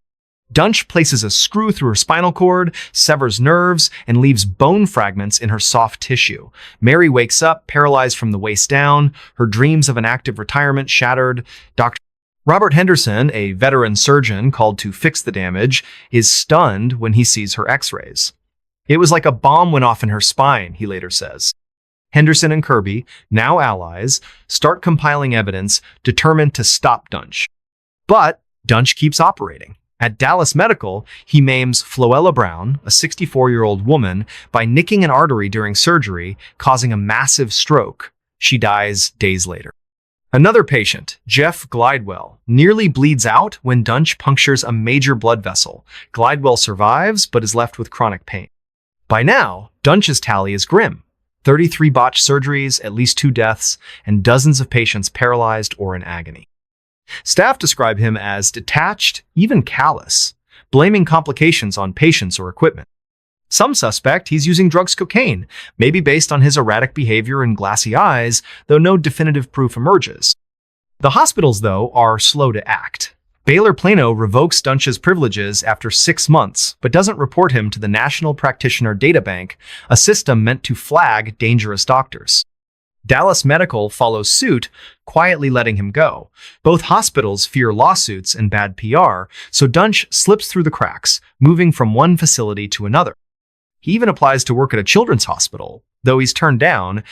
Dunch places a screw through her spinal cord, severs nerves, and leaves bone fragments in her soft tissue. Mary wakes up, paralyzed from the waist down, her dreams of an active retirement shattered. Dr. Robert Henderson, a veteran surgeon called to fix the damage, is stunned when he sees her x-rays. "It was like a bomb went off in her spine," he later says. Henderson and Kirby, now allies, start compiling evidence determined to stop Dunch. But Dunch keeps operating. At Dallas Medical, he maims Floella Brown, a 64-year-old woman, by nicking an artery during surgery, causing a massive stroke. She dies days later. Another patient, Jeff Glidewell, nearly bleeds out when Dunch punctures a major blood vessel. Glidewell survives, but is left with chronic pain. By now, Dunch's tally is grim. 33 botched surgeries, at least 2 deaths, and dozens of patients paralyzed or in agony. Staff describe him as detached, even callous, blaming complications on patients or equipment. Some suspect he's using drugs cocaine, maybe based on his erratic behavior and glassy eyes, though no definitive proof emerges. The hospitals, though, are slow to act. Baylor Plano revokes Dunch's privileges after 6 months, but doesn't report him to the National Practitioner Databank, a system meant to flag dangerous doctors. Dallas Medical follows suit, quietly letting him go. Both hospitals fear lawsuits and bad PR, so Dunch slips through the cracks, moving from one facility to another. He even applies to work at a children's hospital, though he's turned down.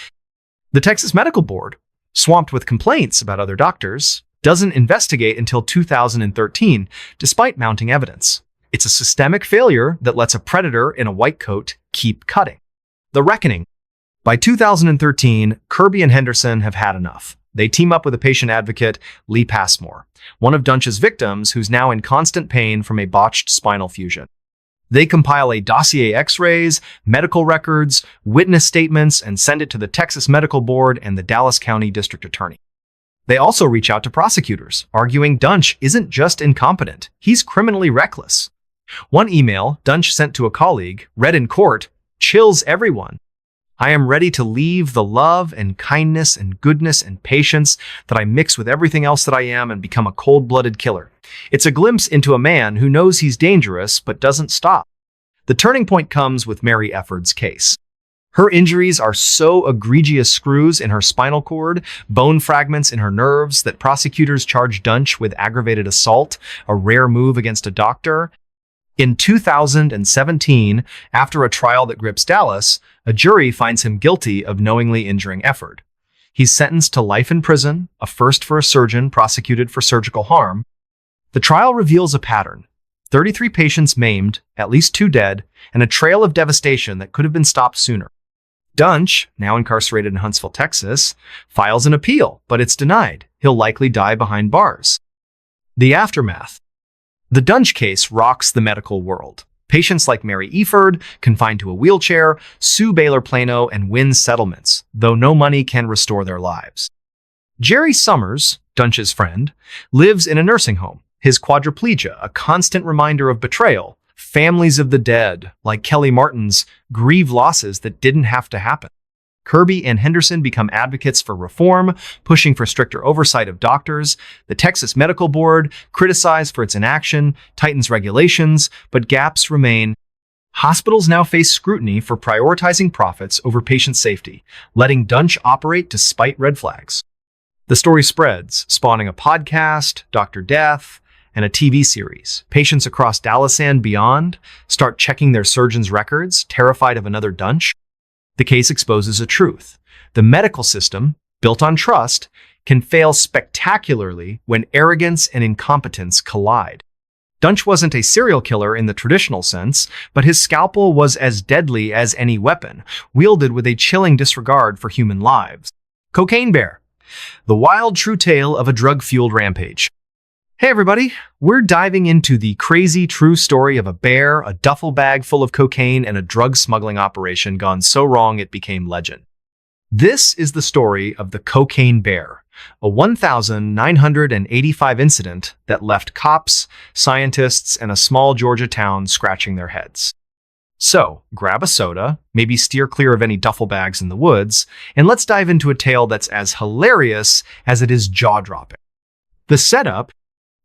The Texas Medical Board, swamped with complaints about other doctors, doesn't investigate until 2013, despite mounting evidence. It's a systemic failure that lets a predator in a white coat keep cutting. The Reckoning. By 2013, Kirby and Henderson have had enough. They team up with a patient advocate, Lee Passmore, one of Dunch's victims who's now in constant pain from a botched spinal fusion. They compile a dossier x-rays, medical records, witness statements, and send it to the Texas Medical Board and the Dallas County District Attorney. They also reach out to prosecutors, arguing Dunch isn't just incompetent, he's criminally reckless. One email Dunch sent to a colleague, read in court, chills everyone. "I am ready to leave the love and kindness and goodness and patience that I mix with everything else that I am and become a cold-blooded killer." It's a glimpse into a man who knows he's dangerous but doesn't stop. The turning point comes with Mary Efford's case. Her injuries are so egregious: screws in her spinal cord, bone fragments in her nerves, that prosecutors charge Dunch with aggravated assault, a rare move against a doctor. In 2017, after a trial that grips Dallas, a jury finds him guilty of knowingly injuring Efford. He's sentenced to life in prison, a first for a surgeon prosecuted for surgical harm. The trial reveals a pattern: 33 patients maimed, at least 2 dead, and a trail of devastation that could have been stopped sooner. Dunch, now incarcerated in Huntsville, Texas, files an appeal, but it's denied. He'll likely die behind bars. The aftermath. The Dunch case rocks the medical world. Patients like Mary Eford, confined to a wheelchair, sue Baylor Plano and win settlements, though no money can restore their lives. Jerry Summers, Dunch's friend, lives in a nursing home. His quadriplegia, a constant reminder of betrayal. Families of the dead, like Kelly Martin's, grieve losses that didn't have to happen. Kirby and Henderson become advocates for reform, pushing for stricter oversight of doctors. The Texas Medical Board, criticized for its inaction, tightens regulations, but gaps remain. Hospitals now face scrutiny for prioritizing profits over patient safety, letting Dunch operate despite red flags. The story spreads, spawning a podcast, Dr. Death, and a TV series. Patients across Dallas and beyond start checking their surgeons' records, terrified of another Dunch. The case exposes a truth. The medical system, built on trust, can fail spectacularly when arrogance and incompetence collide. Dunch wasn't a serial killer in the traditional sense, but his scalpel was as deadly as any weapon, wielded with a chilling disregard for human lives. Cocaine Bear, the wild true tale of a drug-fueled rampage. Hey everybody, we're diving into the crazy true story of a bear, a duffel bag full of cocaine, and a drug smuggling operation gone so wrong it became legend. This is the story of the Cocaine Bear, a 1,985 incident that left cops, scientists, and a small Georgia town scratching their heads. So, grab a soda, maybe steer clear of any duffel bags in the woods, and let's dive into a tale that's as hilarious as it is jaw-dropping. The setup.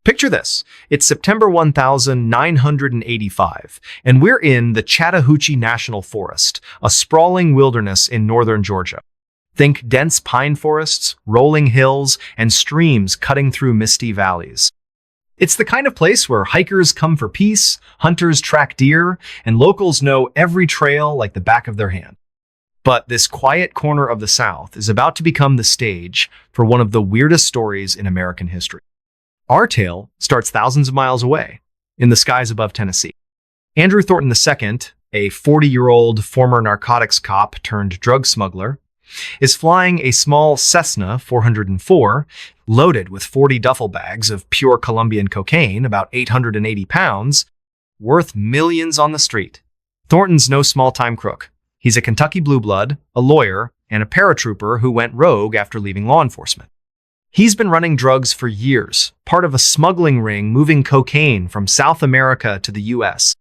Picture this. It's September 1985, and we're in the Chattahoochee National Forest, a sprawling wilderness in northern Georgia. Think dense pine forests, rolling hills, and streams cutting through misty valleys. It's the kind of place where hikers come for peace, hunters track deer, and locals know every trail like the back of their hand. But this quiet corner of the South is about to become the stage for one of the weirdest stories in American history. Our tale starts thousands of miles away, in the skies above Tennessee. Andrew Thornton II, a 40-year-old former narcotics cop turned drug smuggler, is flying a small Cessna 404 loaded with 40 duffel bags of pure Colombian cocaine, about 880 pounds, worth millions on the street. Thornton's no small-time crook. He's a Kentucky blue blood, a lawyer, and a paratrooper who went rogue after leaving law enforcement. He's been running drugs for years, part of a smuggling ring moving cocaine from South America to the U.S.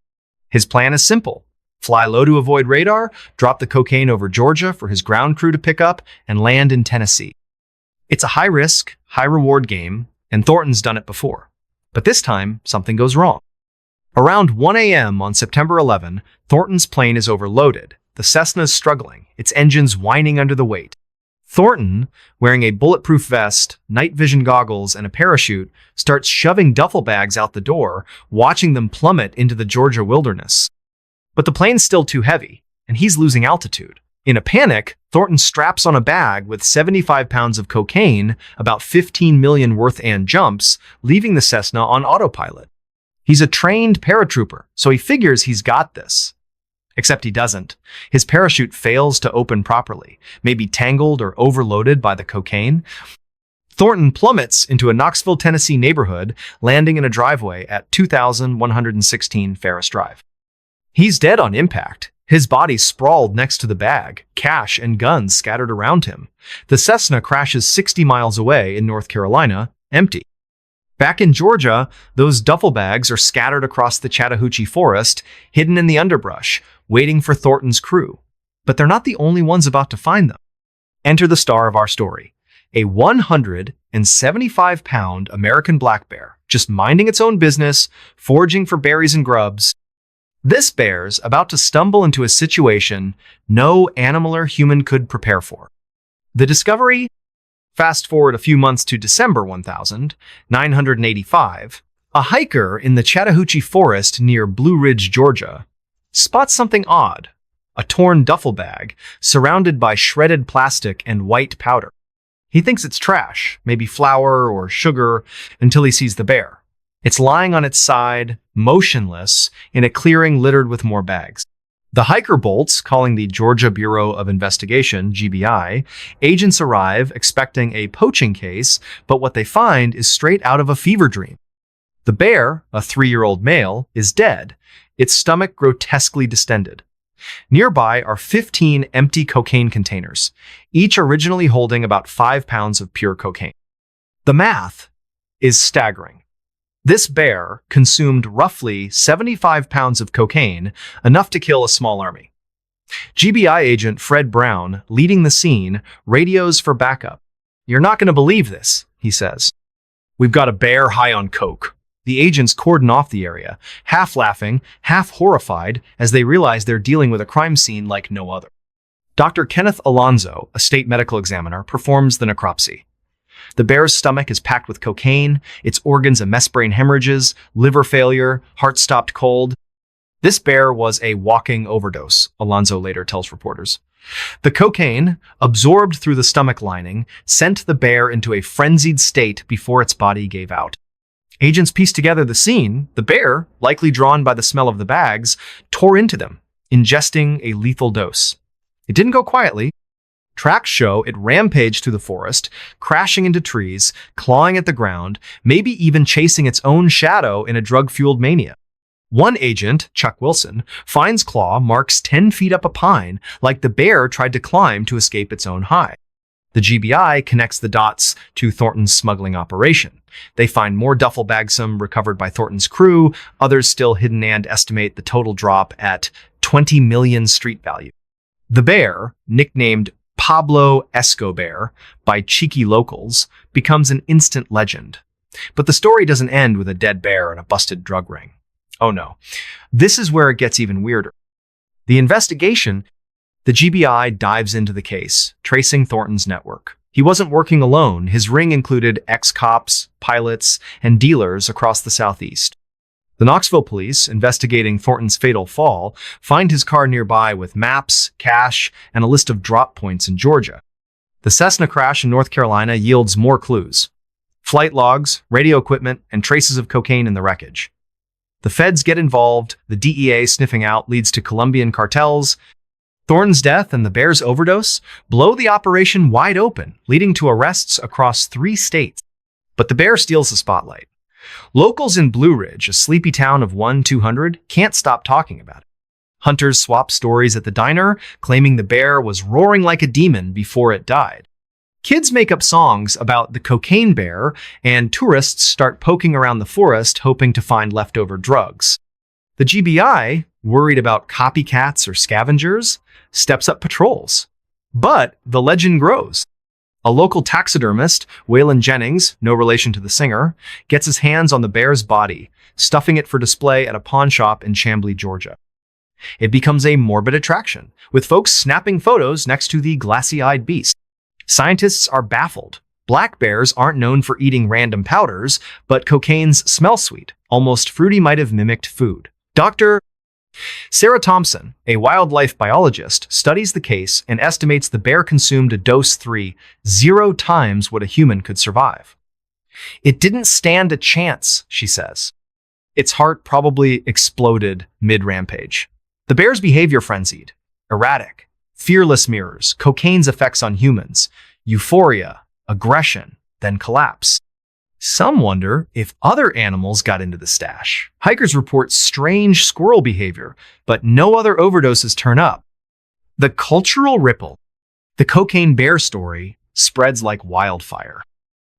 His plan is simple. Fly low to avoid radar, drop the cocaine over Georgia for his ground crew to pick up, and land in Tennessee. It's a high-risk, high-reward game, and Thornton's done it before. But this time, something goes wrong. Around 1 a.m. on September 11, Thornton's plane is overloaded. The Cessna's struggling, its engines whining under the weight. Thornton, wearing a bulletproof vest, night vision goggles, and a parachute, starts shoving duffel bags out the door, watching them plummet into the Georgia wilderness. But the plane's still too heavy, and he's losing altitude. In a panic, Thornton straps on a bag with 75 pounds of cocaine, about 15 million worth, and jumps, leaving the Cessna on autopilot. He's a trained paratrooper, so he figures he's got this. Except he doesn't. His parachute fails to open properly, maybe tangled or overloaded by the cocaine. Thornton plummets into a Knoxville, Tennessee neighborhood, landing in a driveway at 2116 Ferris Drive. He's dead on impact. His body sprawled next to the bag, cash and guns scattered around him. The Cessna crashes 60 miles away in North Carolina, empty. Back in Georgia, those duffel bags are scattered across the Chattahoochee Forest, hidden in the underbrush, waiting for Thornton's crew. But they're not the only ones about to find them. Enter the star of our story, a 175-pound American black bear, just minding its own business, foraging for berries and grubs. This bear's about to stumble into a situation no animal or human could prepare for. The discovery? Fast forward a few months to December 1985, a hiker in the Chattahoochee Forest near Blue Ridge, Georgia, spots something odd, a torn duffel bag surrounded by shredded plastic and white powder. He thinks it's trash, maybe flour or sugar, until he sees the bear. It's lying on its side, motionless, in a clearing littered with more bags. The hiker bolts, calling the Georgia Bureau of Investigation, GBI. Agents arrive expecting a poaching case, but what they find is straight out of a fever dream. The bear, a 3-year-old male, is dead, its stomach grotesquely distended. Nearby are 15 empty cocaine containers, each originally holding about 5 pounds of pure cocaine. The math is staggering. This bear consumed roughly 75 pounds of cocaine, enough to kill a small army. GBI agent Fred Brown, leading the scene, radios for backup. "You're not going to believe this," he says. "We've got a bear high on coke." The agents cordon off the area, half laughing, half horrified, as they realize they're dealing with a crime scene like no other. Dr. Kenneth Alonzo, a state medical examiner, performs the necropsy. The bear's stomach is packed with cocaine, its organs immense brain hemorrhages, liver failure, heart stopped cold. This bear was a walking overdose, Alonzo later tells reporters. The cocaine, absorbed through the stomach lining, sent the bear into a frenzied state before its body gave out. Agents pieced together the scene. The bear, likely drawn by the smell of the bags, tore into them, ingesting a lethal dose. It didn't go quietly. Tracks show it rampaged through the forest, crashing into trees, clawing at the ground, maybe even chasing its own shadow in a drug-fueled mania. One agent, Chuck Wilson, finds claw marks 10 feet up a pine, like the bear tried to climb to escape its own hide. The GBI connects the dots to Thornton's smuggling operation. They find more duffel bags, some recovered by Thornton's crew, others still hidden, and estimate the total drop at 20 million street value. The bear, nicknamed Pablo Escobar by cheeky locals, becomes an instant legend. But the story doesn't end with a dead bear and a busted drug ring. Oh no. This is where it gets even weirder. The investigation. The GBI dives into the case, tracing Thornton's network. He wasn't working alone. His ring included ex-cops, pilots, and dealers across the Southeast. The Knoxville police, investigating Thornton's fatal fall, find his car nearby with maps, cash, and a list of drop points in Georgia. The Cessna crash in North Carolina yields more clues. Flight logs, radio equipment, and traces of cocaine in the wreckage. The feds get involved. The DEA sniffing out leads to Colombian cartels. Thornton's death and the bear's overdose blow the operation wide open, leading to arrests across 3 states. But the bear steals the spotlight. Locals in Blue Ridge, a sleepy town of 1-200, can't stop talking about it. Hunters swap stories at the diner, claiming the bear was roaring like a demon before it died. Kids make up songs about the cocaine bear, and tourists start poking around the forest hoping to find leftover drugs. The GBI, worried about copycats or scavengers, steps up patrols. But the legend grows. A local taxidermist, Waylon Jennings, no relation to the singer, gets his hands on the bear's body, stuffing it for display at a pawn shop in Chamblee, Georgia. It becomes a morbid attraction, with folks snapping photos next to the glassy-eyed beast. Scientists are baffled. Black bears aren't known for eating random powders, but cocaine's smell sweet, almost fruity, might have mimicked food. Dr. Sarah Thompson, a wildlife biologist, studies the case and estimates the bear consumed a dose 0 times what a human could survive. It didn't stand a chance, she says. Its heart probably exploded mid-rampage. The bear's behavior frenzied, erratic, fearless mirrors cocaine's effects on humans, euphoria, aggression, then collapse. Some wonder if other animals got into the stash. Hikers report strange squirrel behavior, but no other overdoses turn up. The cultural ripple. The cocaine bear story spreads like wildfire.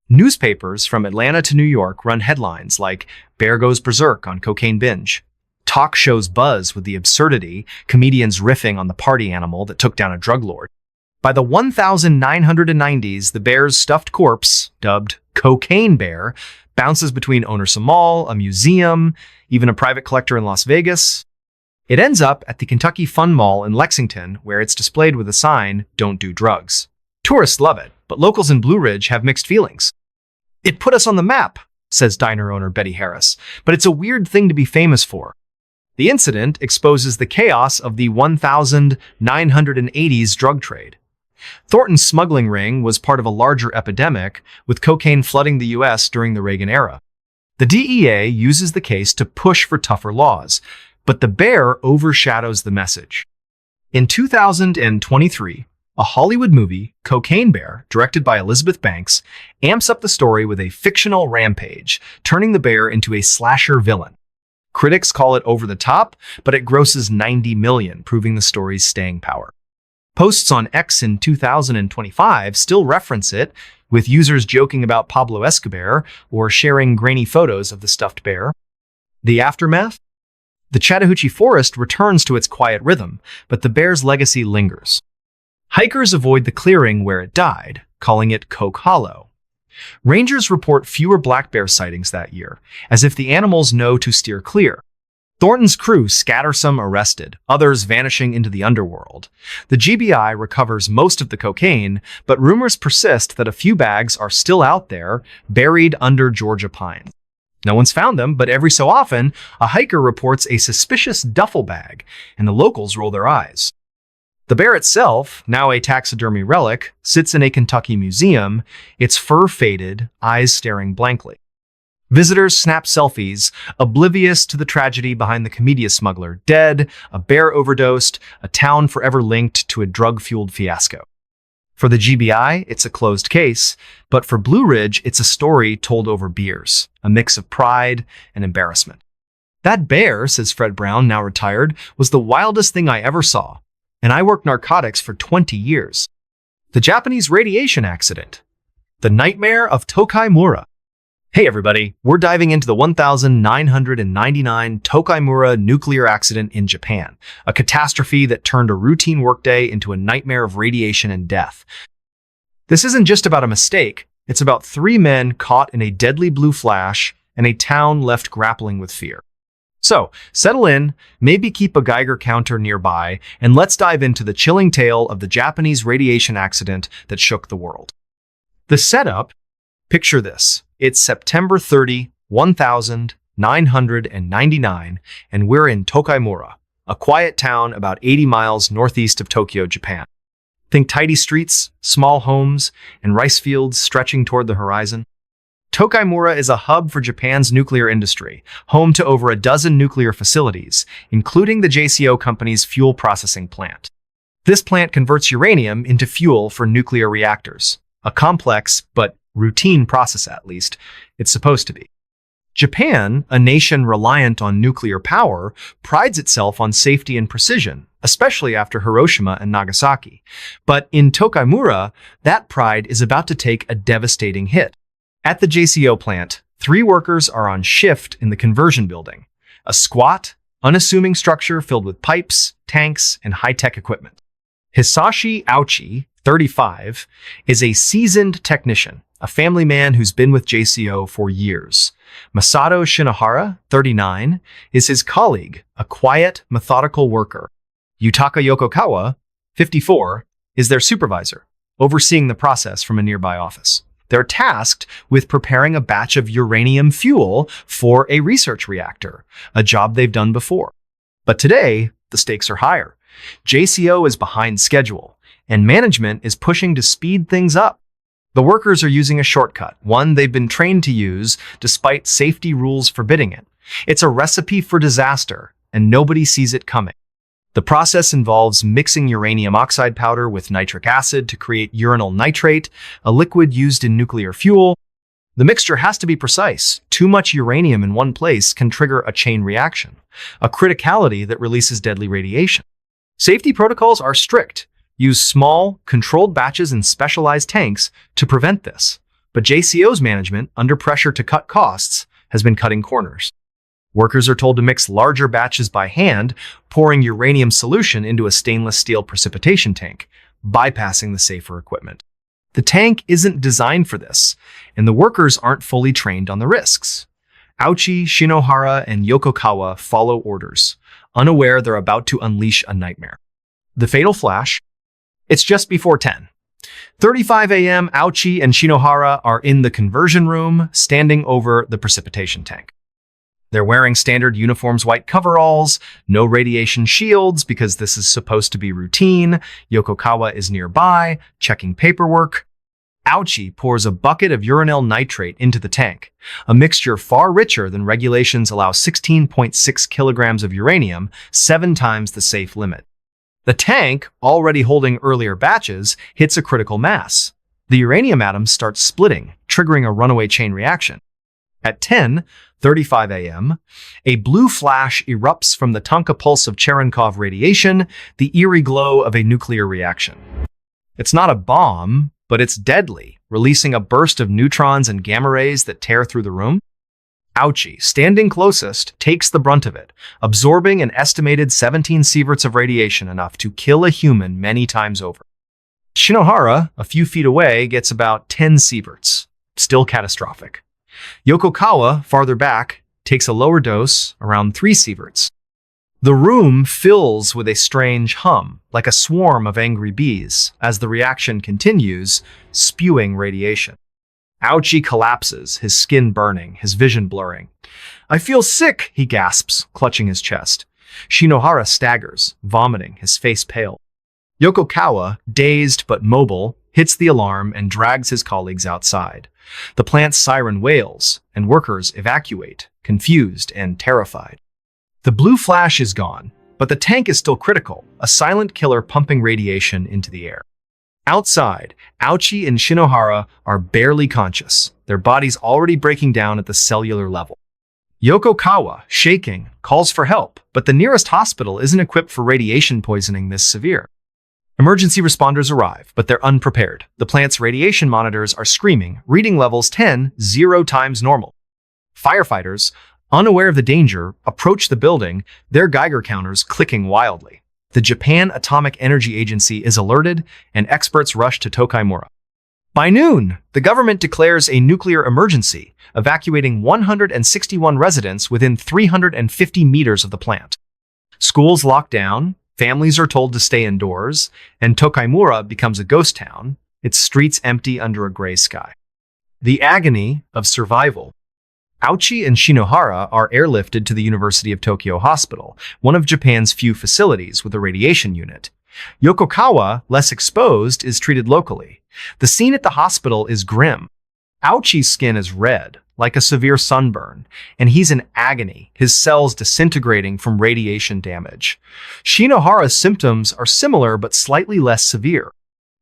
Newspapers from Atlanta to New York run headlines like "Bear Goes Berserk on Cocaine Binge." Talk shows buzz with the absurdity, comedians riffing on the party animal that took down a drug lord. By the 1990s, the bear's stuffed corpse, dubbed Cocaine Bear, bounces between owners of a mall, a museum, even a private collector in Las Vegas. It ends up at the Kentucky Fun Mall in Lexington, where it's displayed with a sign, "Don't do drugs." Tourists love it, but locals in Blue Ridge have mixed feelings. "It put us on the map," says diner owner Betty Harris, "but it's a weird thing to be famous for." The incident exposes the chaos of the 1980s drug trade. Thornton's smuggling ring was part of a larger epidemic, with cocaine flooding the U.S. during the Reagan era. The DEA uses the case to push for tougher laws, but the bear overshadows the message. In 2023, A Hollywood movie, Cocaine Bear, directed by Elizabeth Banks, amps up the story with a fictional rampage, turning the bear into a slasher villain. Critics call it over the top, but it grosses 90 million, proving the story's staying power. Posts on X in 2025 still reference it, with users joking about Pablo Escobar or sharing grainy photos of the stuffed bear. The aftermath? The Chattahoochee Forest returns to its quiet rhythm, but the bear's legacy lingers. Hikers avoid the clearing where it died, calling it Coke Hollow. Rangers report fewer black bear sightings that year, as if the animals know to steer clear. Thornton's crew scatter some arrested, others vanishing into the underworld. The GBI recovers most of the cocaine, but rumors persist that a few bags are still out there, buried under Georgia pines. No one's found them, but every so often, a hiker reports a suspicious duffel bag, and the locals roll their eyes. The bear itself, now a taxidermy relic, sits in a Kentucky museum, its fur faded, eyes staring blankly. Visitors snap selfies, oblivious to the tragedy behind the Comedia smuggler dead, a bear overdosed, a town forever linked to a drug-fueled fiasco. For the GBI, it's a closed case, but for Blue Ridge, it's a story told over beers, a mix of pride and embarrassment. That bear, says Fred Brown, now retired, was the wildest thing I ever saw, and I worked narcotics for 20 years. The Japanese radiation accident. The nightmare of Tokaimura. Hey everybody, we're diving into the 1999 Tokaimura nuclear accident in Japan, a catastrophe that turned a routine workday into a nightmare of radiation and death. This isn't just about a mistake, it's about 3 men caught in a deadly blue flash and a town left grappling with fear. So, settle in, maybe keep a Geiger counter nearby, and let's dive into the chilling tale of the Japanese radiation accident that shook the world. The setup, picture this. It's September 30, 1999, and we're in Tokaimura, a quiet town about 80 miles northeast of Tokyo, Japan. Think tidy streets, small homes, and rice fields stretching toward the horizon. Tokaimura is a hub for Japan's nuclear industry, home to over a dozen nuclear facilities, including the JCO Company's fuel processing plant. This plant converts uranium into fuel for nuclear reactors, a complex but routine process, at least it's supposed to be. Japan, a nation reliant on nuclear power, prides itself on safety and precision, especially after Hiroshima and Nagasaki. But in Tokaimura, that pride is about to take a devastating hit. At the JCO plant, 3 workers are on shift in the conversion building, a squat, unassuming structure filled with pipes, tanks, and high-tech equipment. Hisashi Aochi, 35, is a seasoned technician, a family man who's been with JCO for years. Masato Shinohara, 39, is his colleague, a quiet, methodical worker. Yutaka Yokokawa, 54, is their supervisor, overseeing the process from a nearby office. They're tasked with preparing a batch of uranium fuel for a research reactor, a job they've done before. But today, the stakes are higher. JCO is behind schedule, and management is pushing to speed things up. The workers are using a shortcut, one they've been trained to use despite safety rules forbidding it. It's a recipe for disaster, and nobody sees it coming. The process involves mixing uranium oxide powder with nitric acid to create uranyl nitrate, a liquid used in nuclear fuel. The mixture has to be precise. Too much uranium in one place can trigger a chain reaction, a criticality that releases deadly radiation. Safety protocols are strict. Use small, controlled batches in specialized tanks to prevent this. But JCO's management, under pressure to cut costs, has been cutting corners. Workers are told to mix larger batches by hand, pouring uranium solution into a stainless steel precipitation tank, bypassing the safer equipment. The tank isn't designed for this, and the workers aren't fully trained on the risks. Aochi, Shinohara, and Yokokawa follow orders, unaware they're about to unleash a nightmare. The fatal flash. It's just before 10:35 a.m. Aochi and Shinohara are in the conversion room, standing over the precipitation tank. They're wearing standard uniforms, white coveralls, no radiation shields because this is supposed to be routine. Yokokawa is nearby, checking paperwork. Aochi pours a bucket of uranyl nitrate into the tank, a mixture far richer than regulations allow. 16.6 kilograms of uranium, 7 times the safe limit. The tank, already holding earlier batches, hits a critical mass. The uranium atoms start splitting, triggering a runaway chain reaction. At 10:35 a.m., a blue flash erupts from the Tonka pulse of Cherenkov radiation, the eerie glow of a nuclear reaction. It's not a bomb, but it's deadly, releasing a burst of neutrons and gamma rays that tear through the room. Ouchie, standing closest, takes the brunt of it, absorbing an estimated 17 sieverts of radiation, enough to kill a human many times over. Shinohara, a few feet away, gets about 10 sieverts, still catastrophic. Yokokawa, farther back, takes a lower dose, around 3 sieverts. The room fills with a strange hum, like a swarm of angry bees, as the reaction continues, spewing radiation. Ouchie collapses, his skin burning, his vision blurring. "I feel sick," he gasps, clutching his chest. Shinohara staggers, vomiting, his face pale. Yokokawa, dazed but mobile, hits the alarm and drags his colleagues outside. The plant's siren wails, and workers evacuate, confused and terrified. The blue flash is gone, but the tank is still critical, a silent killer pumping radiation into the air. Outside, Ouchie and Shinohara are barely conscious, their bodies already breaking down at the cellular level. Yokokawa, shaking, calls for help, but the nearest hospital isn't equipped for radiation poisoning this severe. Emergency responders arrive, but they're unprepared. The plant's radiation monitors are screaming, reading levels 10 times normal. Firefighters, unaware of the danger, approach the building, their Geiger counters clicking wildly. The Japan Atomic Energy Agency is alerted, and experts rush to Tokaimura. By noon, the government declares a nuclear emergency, evacuating 161 residents within 350 meters of the plant. Schools lock down, families are told to stay indoors, and Tokaimura becomes a ghost town, its streets empty under a gray sky. The agony of survival. Ouchie and Shinohara are airlifted to the University of Tokyo Hospital, one of Japan's few facilities with a radiation unit. Yokokawa, less exposed, is treated locally. The scene at the hospital is grim. Ouchie's skin is red, like a severe sunburn, and he's in agony, his cells disintegrating from radiation damage. Shinohara's symptoms are similar but slightly less severe.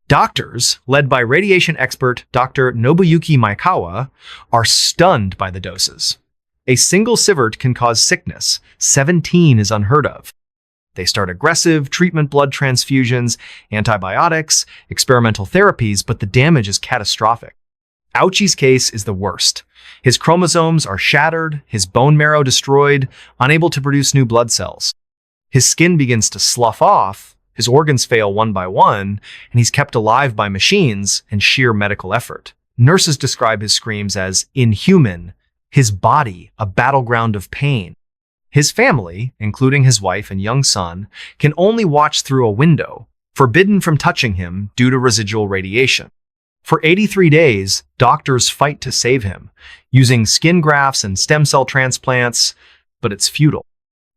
Doctors, led by radiation expert Dr. Nobuyuki Maekawa, are stunned by the doses. A single sievert can cause sickness. 17 is unheard of. They start aggressive treatment, blood transfusions, antibiotics, experimental therapies, but the damage is catastrophic. Ouchie's case is the worst. His chromosomes are shattered, his bone marrow destroyed, unable to produce new blood cells. His skin begins to slough off, his organs fail one by one, and he's kept alive by machines and sheer medical effort. Nurses describe his screams as inhuman, his body a battleground of pain. His family, including his wife and young son, can only watch through a window, forbidden from touching him due to residual radiation. For 83 days, doctors fight to save him, using skin grafts and stem cell transplants, but it's futile.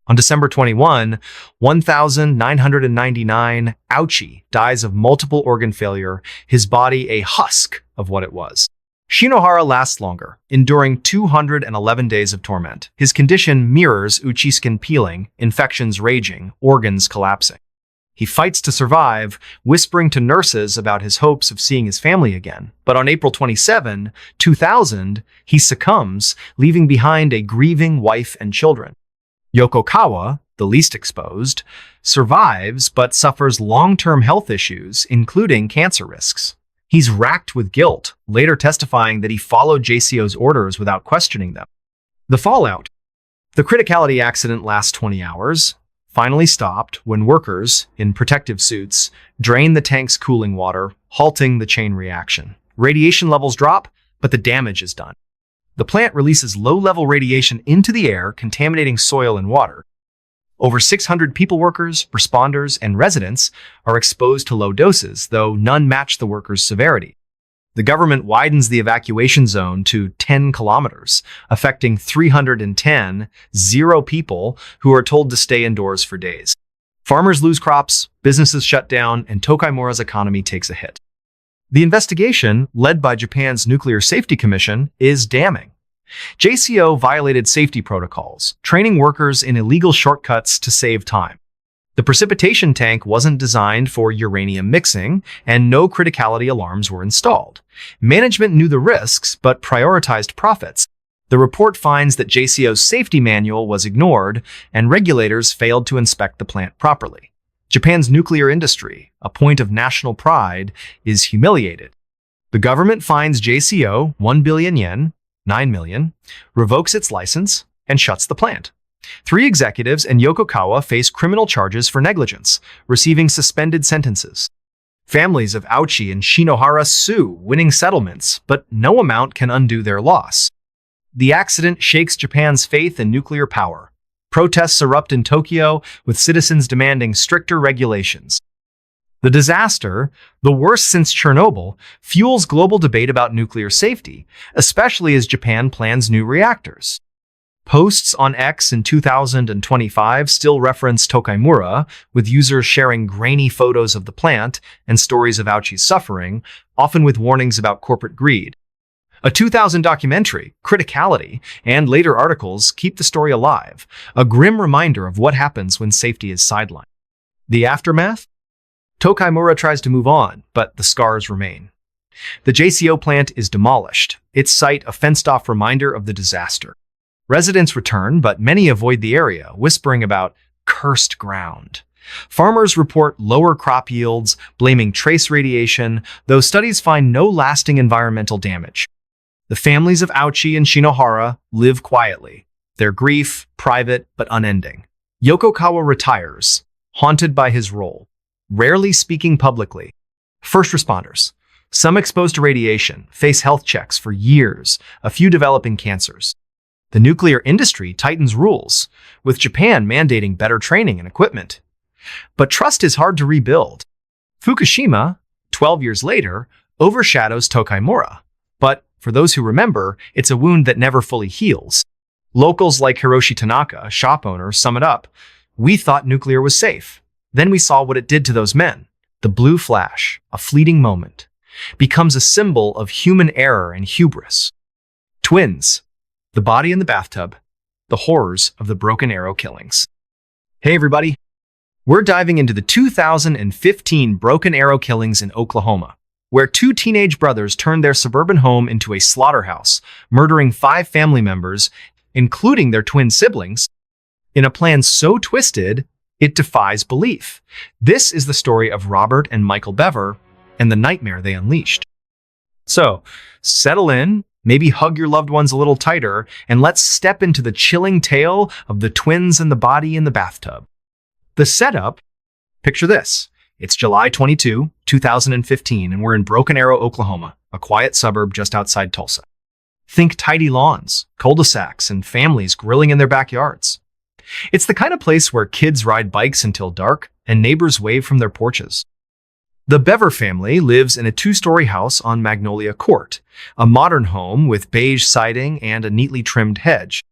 On December 21, 1999, Ouchie dies of multiple organ failure, his body a husk of what it was. Shinohara lasts longer, enduring 211 days of torment. His condition mirrors Ouchie's skin peeling, infections raging, organs collapsing. He fights to survive, whispering to nurses about his hopes of seeing his family again. But on April 27, 2000, he succumbs, leaving behind a grieving wife and children. Yokokawa, the least exposed, survives but suffers long-term health issues, including cancer risks. He's racked with guilt, later testifying that he followed JCO's orders without questioning them. The fallout. The criticality accident lasts 20 hours, finally stopped when workers, in protective suits, drain the tank's cooling water, halting the chain reaction. Radiation levels drop, but the damage is done. The plant releases low-level radiation into the air, contaminating soil and water. Over 600 people workers, responders, and residents are exposed to low doses, though none match the workers' severity. The government widens the evacuation zone to 10 kilometers, affecting 310 people who are told to stay indoors for days. Farmers lose crops, businesses shut down, and Tokaimura's economy takes a hit. The investigation, led by Japan's Nuclear Safety Commission, is damning. JCO violated safety protocols, training workers in illegal shortcuts to save time. The precipitation tank wasn't designed for uranium mixing, and no criticality alarms were installed. Management knew the risks, but prioritized profits. The report finds that JCO's safety manual was ignored, and regulators failed to inspect the plant properly. Japan's nuclear industry, a point of national pride, is humiliated. The government fines JCO 1 billion yen, 9 million, revokes its license, and shuts the plant. 3 executives and Yokokawa face criminal charges for negligence, receiving suspended sentences. Families of Ouchi and Shinohara sue, winning settlements, but no amount can undo their loss. The accident shakes Japan's faith in nuclear power. Protests erupt in Tokyo, with citizens demanding stricter regulations. The disaster, the worst since Chernobyl, fuels global debate about nuclear safety, especially as Japan plans new reactors. Posts on X in 2025 still reference Tokaimura, with users sharing grainy photos of the plant and stories of Ouchi's suffering, often with warnings about corporate greed. A 2000 documentary, Criticality, and later articles keep the story alive, a grim reminder of what happens when safety is sidelined. The aftermath? Tokaimura tries to move on, but the scars remain. The JCO plant is demolished, its site a fenced-off reminder of the disaster. Residents return, but many avoid the area, whispering about cursed ground. Farmers report lower crop yields, blaming trace radiation, though studies find no lasting environmental damage. The families of Ouchi and Shinohara live quietly, their grief private but unending. Yokokawa retires, haunted by his role, rarely speaking publicly. First responders, some exposed to radiation, face health checks for years, a few developing cancers. The nuclear industry tightens rules, with Japan mandating better training and equipment. But trust is hard to rebuild. Fukushima, 12 years later, overshadows Tokaimura. But for those who remember, it's a wound that never fully heals. Locals like Hiroshi Tanaka, shop owner, sum it up. We thought nuclear was safe. Then we saw what it did to those men. The blue flash, a fleeting moment, becomes a symbol of human error and hubris. Twins, the body in the bathtub, the horrors of the Broken Arrow killings. Hey everybody, we're diving into the 2015 Broken Arrow killings in Oklahoma, where 2 teenage brothers turned their suburban home into a slaughterhouse, murdering 5 family members, including their twin siblings, in a plan so twisted, it defies belief. This is the story of Robert and Michael Bever and the nightmare they unleashed. So, settle in, maybe hug your loved ones a little tighter, and let's step into the chilling tale of the twins and the body in the bathtub. The setup, picture this. It's July 22, 2015, and we're in Broken Arrow, Oklahoma, a quiet suburb just outside Tulsa. Think tidy lawns, cul-de-sacs, and families grilling in their backyards. It's the kind of place where kids ride bikes until dark and neighbors wave from their porches. The Bever family lives in a 2-story house on Magnolia Court, a modern home with beige siding and a neatly trimmed hedge.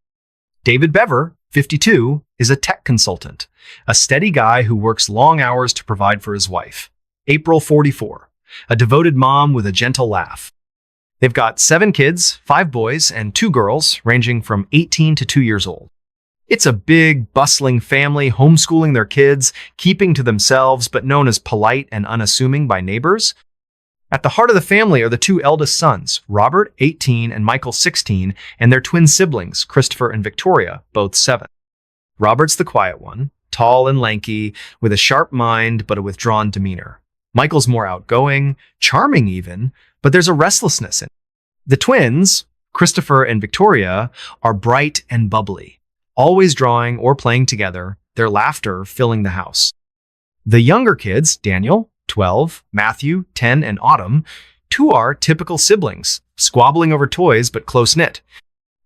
David Bever, 52, is a tech consultant, a steady guy who works long hours to provide for his wife. April, 44, a devoted mom with a gentle laugh. They've got 7 kids, 5 boys and 2 girls, ranging from 18 to 2 years old. It's a big, bustling family, homeschooling their kids, keeping to themselves, but known as polite and unassuming by neighbors. At the heart of the family are the 2 eldest sons, Robert, 18, and Michael, 16, and their twin siblings, Christopher and Victoria, both 7. Robert's the quiet one, tall and lanky, with a sharp mind but a withdrawn demeanor. Michael's more outgoing, charming even, but there's a restlessness in it. The twins, Christopher and Victoria, are bright and bubbly, always drawing or playing together, their laughter filling the house. The younger kids, Daniel, 12, Matthew, 10, and Autumn, 2 are typical siblings, squabbling over toys but close-knit.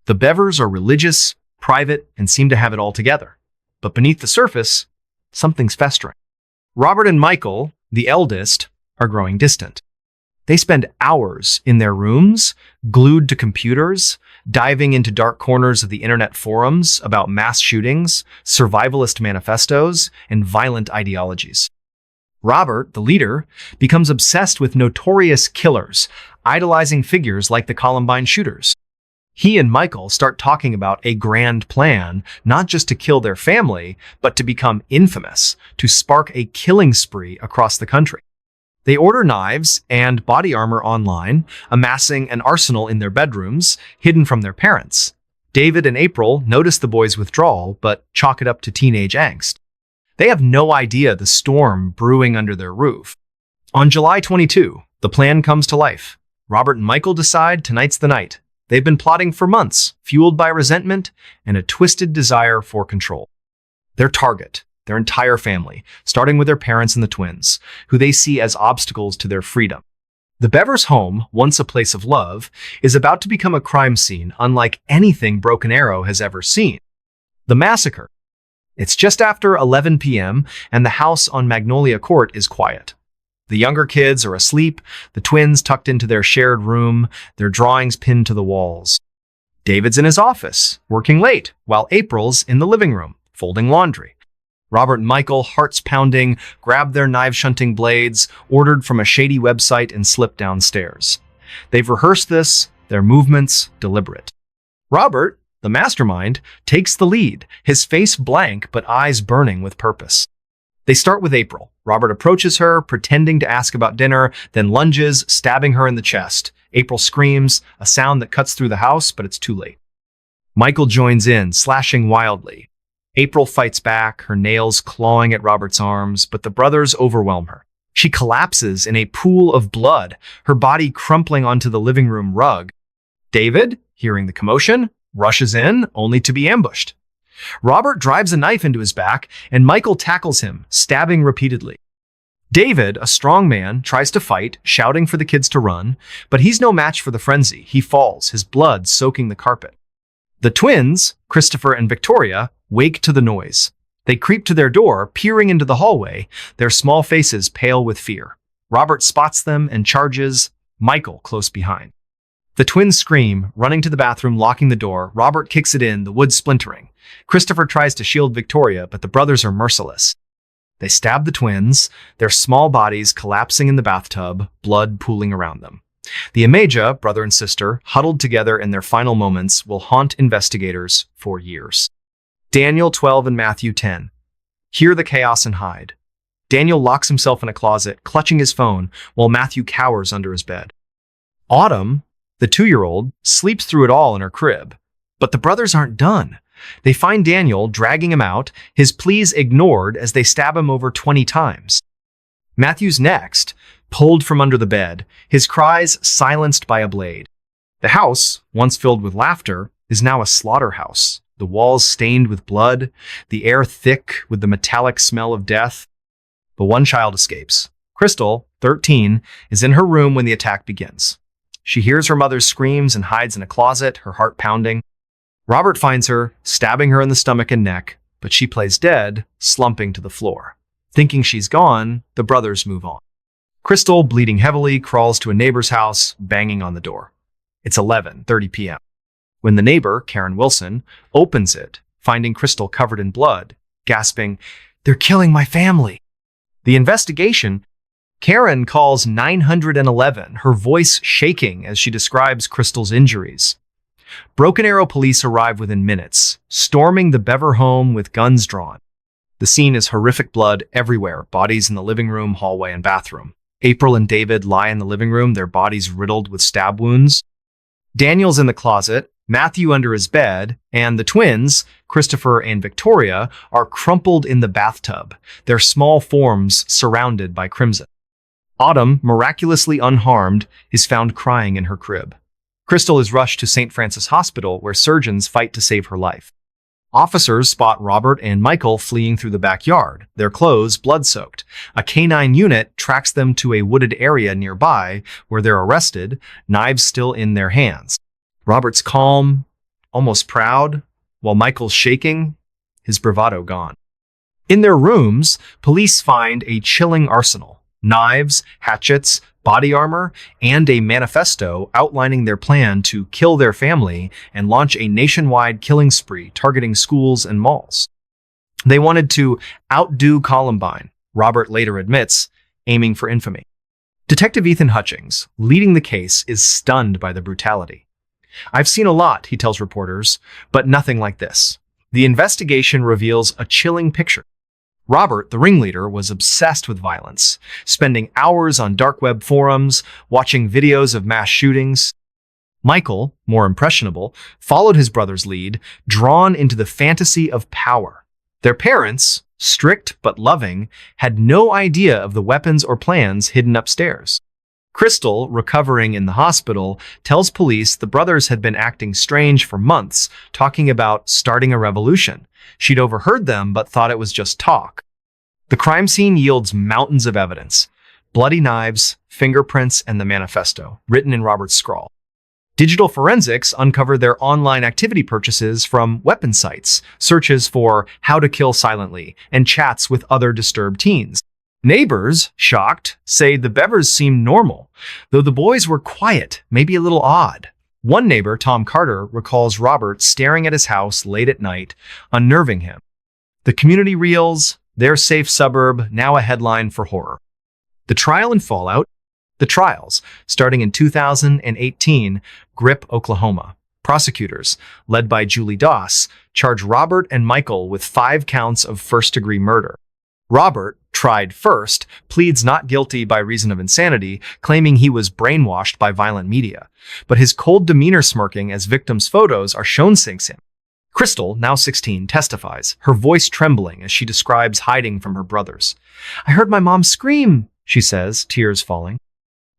The Bevers are religious, private, and seem to have it all together. But beneath the surface, something's festering. Robert and Michael, the eldest, are growing distant. They spend hours in their rooms, glued to computers, diving into dark corners of the internet forums about mass shootings, survivalist manifestos, and violent ideologies. Robert, the leader, becomes obsessed with notorious killers, idolizing figures like the Columbine shooters. He and Michael start talking about a grand plan, not just to kill their family, but to become infamous, to spark a killing spree across the country. They order knives and body armor online, amassing an arsenal in their bedrooms, hidden from their parents. David and April notice the boys' withdrawal, but chalk it up to teenage angst. They have no idea the storm brewing under their roof. On July 22, the plan comes to life. Robert and Michael decide tonight's the night. They've been plotting for months, fueled by resentment and a twisted desire for control. Their target, their entire family, starting with their parents and the twins, who they see as obstacles to their freedom. The Bevers home, once a place of love, is about to become a crime scene unlike anything Broken Arrow has ever seen. The massacre. It's just after 11 p.m., and the house on Magnolia Court is quiet. The younger kids are asleep, the twins tucked into their shared room, their drawings pinned to the walls. David's in his office, working late, while April's in the living room, folding laundry. Robert and Michael, hearts pounding, grab their knife-shunting blades, ordered from a shady website, and slip downstairs. They've rehearsed this, their movements deliberate. Robert, the mastermind, takes the lead, his face blank but eyes burning with purpose. They start with April. Robert approaches her, pretending to ask about dinner, then lunges, stabbing her in the chest. April screams, a sound that cuts through the house, but it's too late. Michael joins in, slashing wildly. April fights back, her nails clawing at Robert's arms, but the brothers overwhelm her. She collapses in a pool of blood, her body crumpling onto the living room rug. David, hearing the commotion, rushes in, only to be ambushed. Robert drives a knife into his back, and Michael tackles him, stabbing repeatedly. David, a strong man, tries to fight, shouting for the kids to run, but he's no match for the frenzy. He falls, his blood soaking the carpet. The twins, Christopher and Victoria, wake to the noise. They creep to their door, peering into the hallway, their small faces pale with fear. Robert spots them and charges, Michael close behind. The twins scream, running to the bathroom, locking the door. Robert kicks it in, the wood splintering. Christopher tries to shield Victoria, but the brothers are merciless. They stab the twins, their small bodies collapsing in the bathtub, blood pooling around them. The Amaja, brother and sister, huddled together in their final moments, will haunt investigators for years. Daniel 12 and Matthew 10. Hear the chaos and hide. Daniel locks himself in a closet, clutching his phone, while Matthew cowers under his bed. Autumn, the 2-year-old, sleeps through it all in her crib. But the brothers aren't done. They find Daniel, dragging him out, his pleas ignored as they stab him over 20 times. Matthew's next, pulled from under the bed, his cries silenced by a blade. The house, once filled with laughter, is now a slaughterhouse, the walls stained with blood, the air thick with the metallic smell of death. But one child escapes. Crystal, 13, is in her room when the attack begins. She hears her mother's screams and hides in a closet, her heart pounding. Robert finds her, stabbing her in the stomach and neck, but she plays dead, slumping to the floor. Thinking she's gone, the brothers move on. Crystal, bleeding heavily, crawls to a neighbor's house, banging on the door. It's 11:30 p.m. when the neighbor, Karen Wilson, opens it, finding Crystal covered in blood, gasping, "They're killing my family." The investigation. Karen calls 911, her voice shaking as she describes Crystal's injuries. Broken Arrow police arrive within minutes, storming the Bever home with guns drawn. The scene is horrific, blood everywhere, bodies in the living room, hallway, and bathroom. April and David lie in the living room, their bodies riddled with stab wounds. Daniel's in the closet, Matthew under his bed, and the twins, Christopher and Victoria, are crumpled in the bathtub, their small forms surrounded by crimson. Autumn, miraculously unharmed, is found crying in her crib. Crystal is rushed to St. Francis Hospital, where surgeons fight to save her life. Officers spot Robert and Michael fleeing through the backyard, their clothes blood-soaked. A canine unit tracks them to a wooded area nearby, where they're arrested, knives still in their hands. Robert's calm, almost proud, while Michael's shaking, his bravado gone. In their rooms, police find a chilling arsenal: knives, hatchets, body armor, and a manifesto outlining their plan to kill their family and launch a nationwide killing spree targeting schools and malls. They wanted to outdo Columbine, Robert later admits, aiming for infamy. Detective Ethan Hutchings, leading the case, is stunned by the brutality. "I've seen a lot," he tells reporters, "but nothing like this." The investigation reveals a chilling picture. Robert, the ringleader, was obsessed with violence, spending hours on dark web forums, watching videos of mass shootings. Michael, more impressionable, followed his brother's lead, drawn into the fantasy of power. Their parents, strict but loving, had no idea of the weapons or plans hidden upstairs. Crystal, recovering in the hospital, tells police the brothers had been acting strange for months, talking about starting a revolution. She'd overheard them but thought it was just talk. The crime scene yields mountains of evidence: bloody knives, fingerprints, and the manifesto, written in Robert's scrawl. Digital forensics uncovered their online activity purchases from weapon sites, searches for how to kill silently, and chats with other disturbed teens. Neighbors, shocked, say the Bevers seemed normal, though the boys were quiet, maybe a little odd. One neighbor, Tom Carter, recalls Robert staring at his house late at night, unnerving him. The community reels, their safe suburb, now a headline for horror. The trial and fallout. The trials, starting in 2018, grip Oklahoma. Prosecutors, led by Julie Doss, charge Robert and Michael with 5 counts of first-degree murder. Robert, tried first, pleads not guilty by reason of insanity, claiming he was brainwashed by violent media. But his cold demeanor smirking as victims' photos are shown sinks him. Crystal, now 16, testifies, her voice trembling as she describes hiding from her brothers. "I heard my mom scream," she says, tears falling.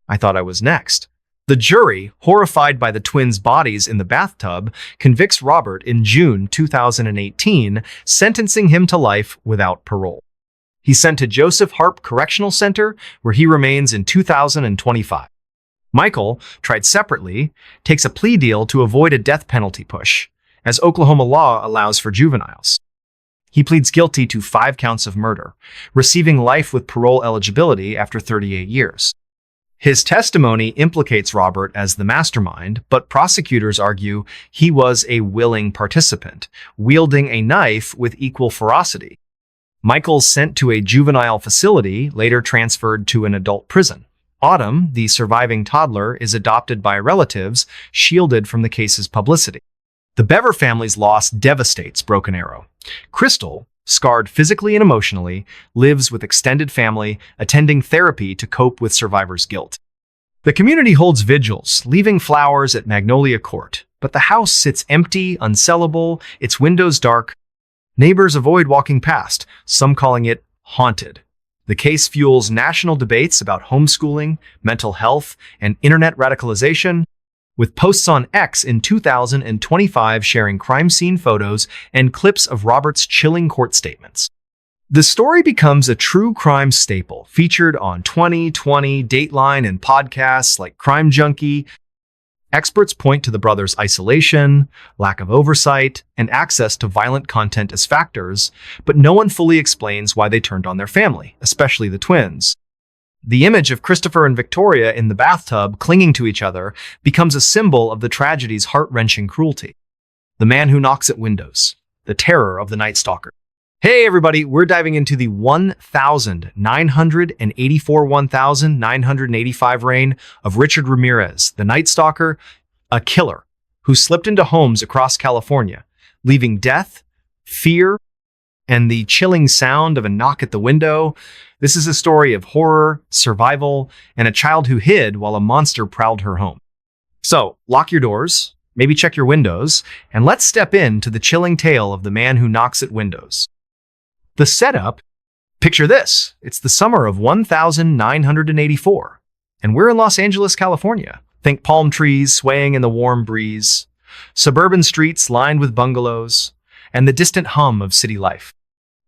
"I thought I was next." The jury, horrified by the twins' bodies in the bathtub, convicts Robert in June 2018, sentencing him to life without parole. He's sent to Joseph Harp Correctional Center, where he remains in 2025. Michael, tried separately, takes a plea deal to avoid a death penalty push, as Oklahoma law allows for juveniles. He pleads guilty to 5 counts of murder, receiving life with parole eligibility after 38 years. His testimony implicates Robert as the mastermind, but prosecutors argue he was a willing participant, wielding a knife with equal ferocity. Michael's sent to a juvenile facility, later transferred to an adult prison. Autumn, the surviving toddler, is adopted by relatives, shielded from the case's publicity. The Bever family's loss devastates Broken Arrow. Crystal, scarred physically and emotionally, lives with extended family, attending therapy to cope with survivor's guilt. The community holds vigils, leaving flowers at Magnolia Court, but the house sits empty, unsellable, its windows dark. Neighbors avoid walking past, some calling it haunted. The case fuels national debates about homeschooling, mental health, and internet radicalization, with posts on X in 2025 sharing crime scene photos and clips of Robert's chilling court statements. The story becomes a true crime staple, featured on 2020, Dateline, and podcasts like Crime Junkie. Experts point to the brothers' isolation, lack of oversight, and access to violent content as factors, but no one fully explains why they turned on their family, especially the twins. The image of Christopher and Victoria in the bathtub clinging to each other becomes a symbol of the tragedy's heart-wrenching cruelty. The man who knocks at windows, the terror of the Night Stalker. Hey everybody, we're diving into the 1985 reign of Richard Ramirez, the Night Stalker, a killer who slipped into homes across California, leaving death, fear, and the chilling sound of a knock at the window. This is a story of horror, survival, and a child who hid while a monster prowled her home. So, lock your doors, maybe check your windows, and let's step into the chilling tale of the man who knocks at windows. The setup, picture this. It's the summer of 1984, and we're in Los Angeles, California. Think palm trees swaying in the warm breeze, suburban streets lined with bungalows, and the distant hum of city life.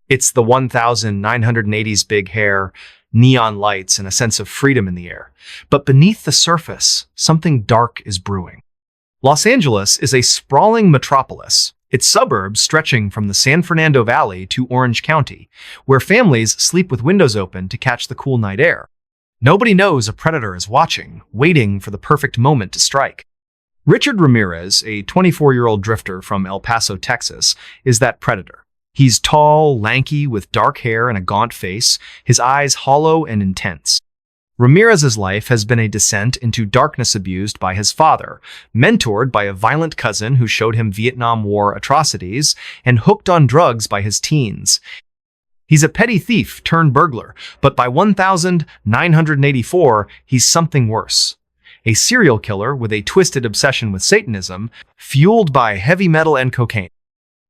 It's the 1980s big hair, neon lights, and a sense of freedom in the air. But beneath the surface, something dark is brewing. Los Angeles is a sprawling metropolis, its suburbs stretching from the San Fernando Valley to Orange County, where families sleep with windows open to catch the cool night air. Nobody knows a predator is watching, waiting for the perfect moment to strike. Richard Ramirez, a 24-year-old drifter from El Paso, Texas, is that predator. He's tall, lanky, with dark hair and a gaunt face, his eyes hollow and intense. Ramirez's life has been a descent into darkness abused by his father, mentored by a violent cousin who showed him Vietnam War atrocities, and hooked on drugs by his teens. He's a petty thief turned burglar, but by 1984, he's something worse. A serial killer with a twisted obsession with Satanism, fueled by heavy metal and cocaine.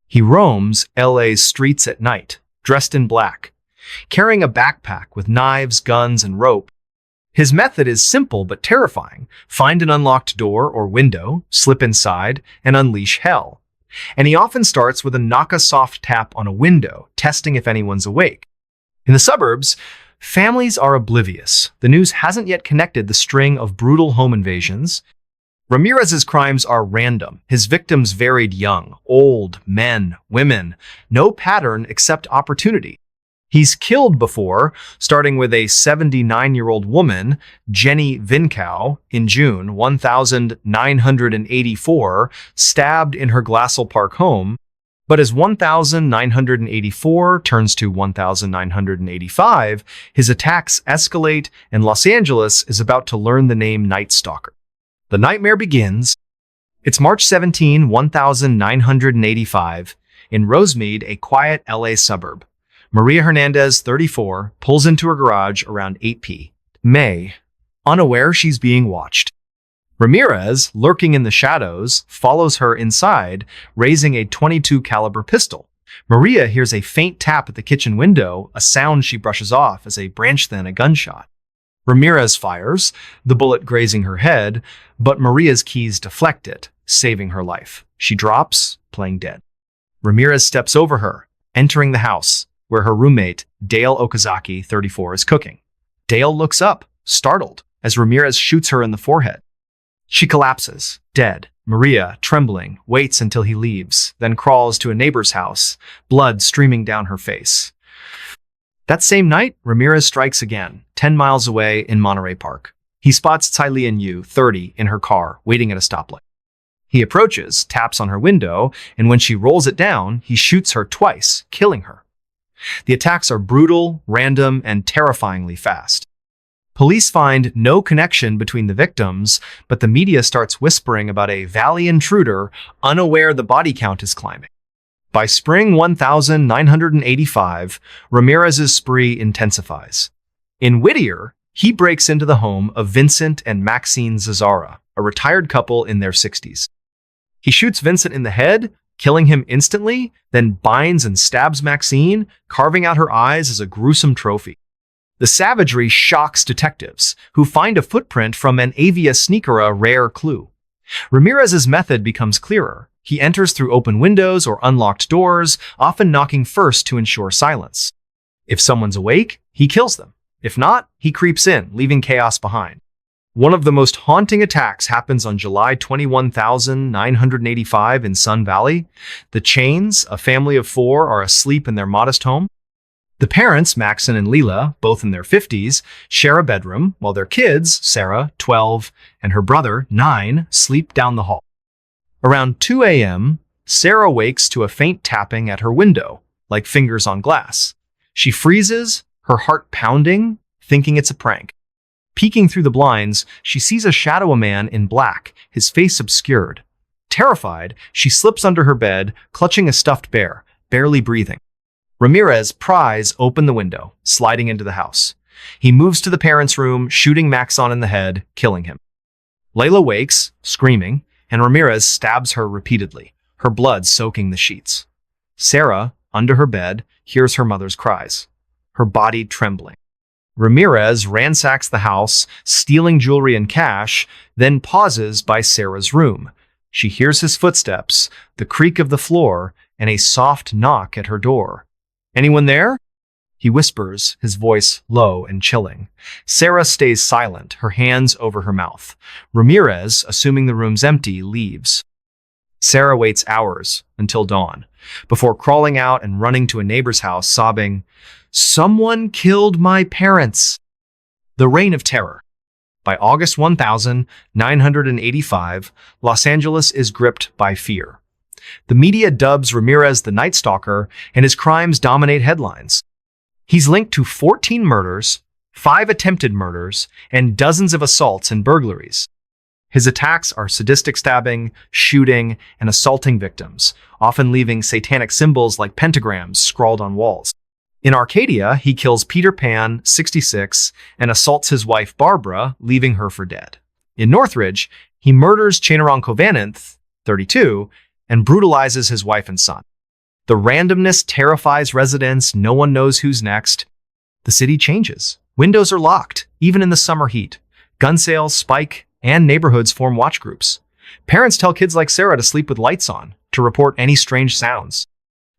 He roams LA's streets at night, dressed in black, carrying a backpack with knives, guns, and rope. His method is simple but terrifying. Find an unlocked door or window, slip inside, and unleash hell. And he often starts with a knock-a-soft tap on a window, testing if anyone's awake. In the suburbs, families are oblivious. The news hasn't yet connected the string of brutal home invasions. Ramirez's crimes are random. His victims varied: young, old, men, women. No pattern except opportunity. He's killed before, starting with a 79-year-old woman, Jenny Vincow, in June 1984, stabbed in her Glassell Park home. But as 1984 turns to 1985, his attacks escalate, and Los Angeles is about to learn the name Night Stalker. The nightmare begins. It's March 17, 1985, in Rosemead, a quiet LA suburb. Maria Hernandez, 34, pulls into her garage around 8 p.m., unaware she's being watched. Ramirez, lurking in the shadows, follows her inside, raising a .22 caliber pistol. Maria hears a faint tap at the kitchen window, a sound she brushes off as a branch, then a gunshot. Ramirez fires, the bullet grazing her head, but Maria's keys deflect it, saving her life. She drops, playing dead. Ramirez steps over her, entering the house, where her roommate, Dale Okazaki, 34, is cooking. Dale looks up, startled, as Ramirez shoots her in the forehead. She collapses, dead. Maria, trembling, waits until he leaves, then crawls to a neighbor's house, blood streaming down her face. That same night, Ramirez strikes again, 10 miles away in Monterey Park. He spots Tsylian Yu, 30, in her car, waiting at a stoplight. He approaches, taps on her window, and when she rolls it down, he shoots her twice, killing her. The attacks are brutal, random, and terrifyingly fast. Police find no connection between the victims, but the media starts whispering about a valley intruder, unaware the body count is climbing. By spring 1985, Ramirez's spree intensifies. In Whittier, he breaks into the home of Vincent and Maxine Zazzara, a retired couple in their 60s. He shoots Vincent in the head, killing him instantly, then binds and stabs Maxine, carving out her eyes as a gruesome trophy. The savagery shocks detectives, who find a footprint from an Avia sneaker, a rare clue. Ramirez's method becomes clearer. He enters through open windows or unlocked doors, often knocking first to ensure silence. If someone's awake, he kills them. If not, he creeps in, leaving chaos behind. One of the most haunting attacks happens on July 21,985 in Sun Valley. The Chains, a family of 4, are asleep in their modest home. The parents, Maxine and Leela, both in their 50s, share a bedroom, while their kids, Sarah, 12, and her brother, 9, sleep down the hall. Around 2 a.m., Sarah wakes to a faint tapping at her window, like fingers on glass. She freezes, her heart pounding, thinking it's a prank. Peeking through the blinds, she sees a shadow, a man in black, his face obscured. Terrified, she slips under her bed, clutching a stuffed bear, barely breathing. Ramirez pries open the window, sliding into the house. He moves to the parents' room, shooting Maxon in the head, killing him. Layla wakes, screaming, and Ramirez stabs her repeatedly, her blood soaking the sheets. Sarah, under her bed, hears her mother's cries, her body trembling. Ramirez ransacks the house, stealing jewelry and cash, then pauses by Sarah's room. She hears his footsteps, the creak of the floor, and a soft knock at her door. "Anyone there?" He whispers, his voice low and chilling. Sarah stays silent, her hands over her mouth. Ramirez, assuming the room's empty, leaves. Sarah waits hours, until dawn, before crawling out and running to a neighbor's house, sobbing, "Someone killed my parents." The Reign of Terror. By August 1985, Los Angeles is gripped by fear. The media dubs Ramirez the Night Stalker, and his crimes dominate headlines. He's linked to 14 murders, 5 attempted murders, and dozens of assaults and burglaries. His attacks are sadistic stabbing, shooting, and assaulting victims, often leaving satanic symbols like pentagrams scrawled on walls. In Arcadia, he kills Peter Pan, 66, and assaults his wife Barbara, leaving her for dead. In Northridge, he murders Chanaron Covananth, 32, and brutalizes his wife and son. The randomness terrifies residents, no one knows who's next. The city changes. Windows are locked, even in the summer heat. Gun sales spike, and neighborhoods form watch groups. Parents tell kids like Sarah to sleep with lights on, to report any strange sounds.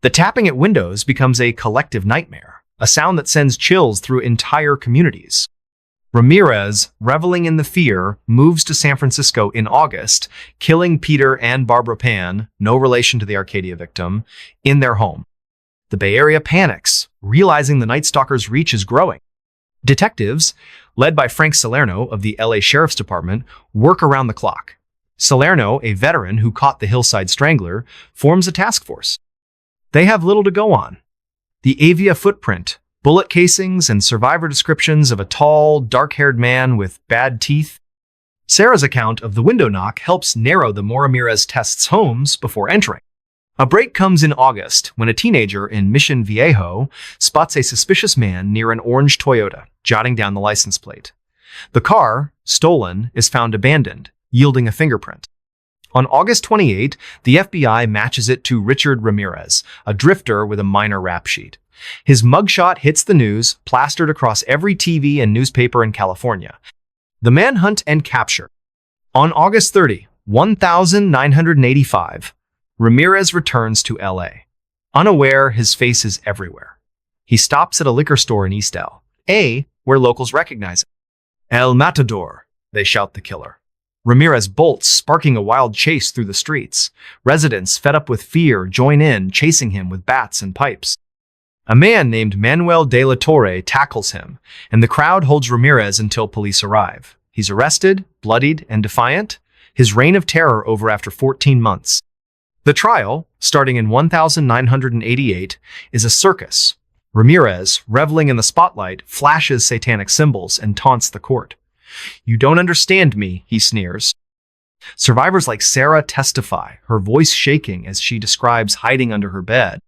The tapping at windows becomes a collective nightmare, a sound that sends chills through entire communities. Ramirez, reveling in the fear, moves to San Francisco in August, killing Peter and Barbara Pan, no relation to the Arcadia victim, in their home. The Bay Area panics, realizing the Night Stalker's reach is growing. Detectives, led by Frank Salerno of the LA Sheriff's Department, work around the clock. Salerno, a veteran who caught the Hillside Strangler, forms a task force. They have little to go on. The Avia footprint, bullet casings, and survivor descriptions of a tall, dark-haired man with bad teeth. Sarah's account of the window knock helps narrow the Ramirez tests homes before entering. A break comes in August when a teenager in Mission Viejo spots a suspicious man near an orange Toyota, jotting down the license plate. The car, stolen, is found abandoned, yielding a fingerprint. On August 28, the FBI matches it to Richard Ramirez, a drifter with a minor rap sheet. His mugshot hits the news, plastered across every TV and newspaper in California. The manhunt and capture. On August 30, 1985, Ramirez returns to LA. Unaware, his face is everywhere. He stops at a liquor store in East LA, where locals recognize him. El Matador, they shout the killer. Ramirez bolts, sparking a wild chase through the streets. Residents, fed up with fear, join in, chasing him with bats and pipes. A man named Manuel de la Torre tackles him, and the crowd holds Ramirez until police arrive. He's arrested, bloodied, and defiant, his reign of terror over after 14 months. The trial, starting in 1988, is a circus. Ramirez, reveling in the spotlight, flashes satanic symbols and taunts the court. "You don't understand me," he sneers. Survivors like Sarah testify, her voice shaking as she describes hiding under her bed.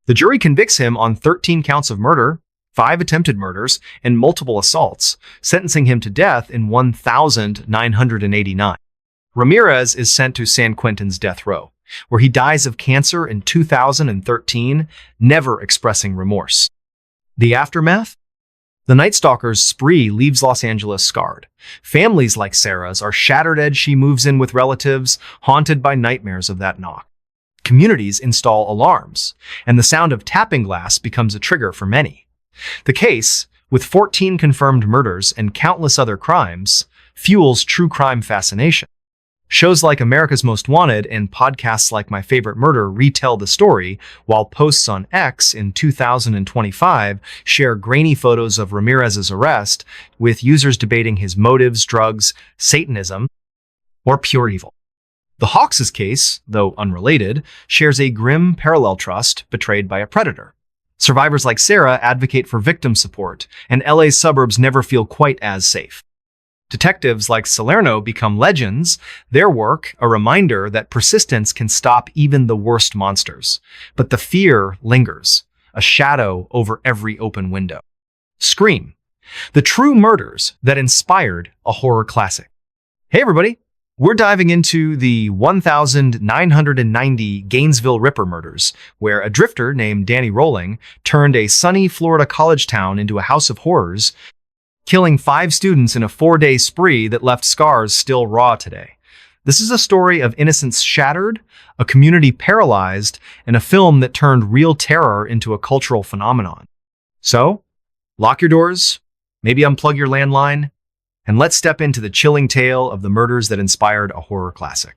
The jury convicts him on 13 counts of murder, 5 attempted murders, and multiple assaults, sentencing him to death in 1989. Ramirez is sent to San Quentin's death row, where he dies of cancer in 2013, never expressing remorse. The aftermath? The Night Stalker's spree leaves Los Angeles scarred. Families like Sarah's are shattered as she moves in with relatives, haunted by nightmares of that knock. Communities install alarms, and the sound of tapping glass becomes a trigger for many. The case, with 14 confirmed murders and countless other crimes, fuels true crime fascination. Shows like America's Most Wanted and podcasts like My Favorite Murder retell the story, while posts on X in 2025 share grainy photos of Ramirez's arrest, with users debating his motives, drugs, Satanism, or pure evil. The Hawks' case, though unrelated, shares a grim parallel trust betrayed by a predator. Survivors like Sarah advocate for victim support, and LA's suburbs never feel quite as safe. Detectives like Salerno become legends, their work a reminder that persistence can stop even the worst monsters. But the fear lingers, a shadow over every open window. Scream, the true murders that inspired a horror classic. Hey everybody, we're diving into the 1990 Gainesville Ripper murders, where a drifter named Danny Rolling turned a sunny Florida college town into a house of horrors, killing 5 students in a 4-day spree that left scars still raw today. This is a story of innocence shattered, a community paralyzed, and a film that turned real terror into a cultural phenomenon. So, lock your doors, maybe unplug your landline, and let's step into the chilling tale of the murders that inspired a horror classic.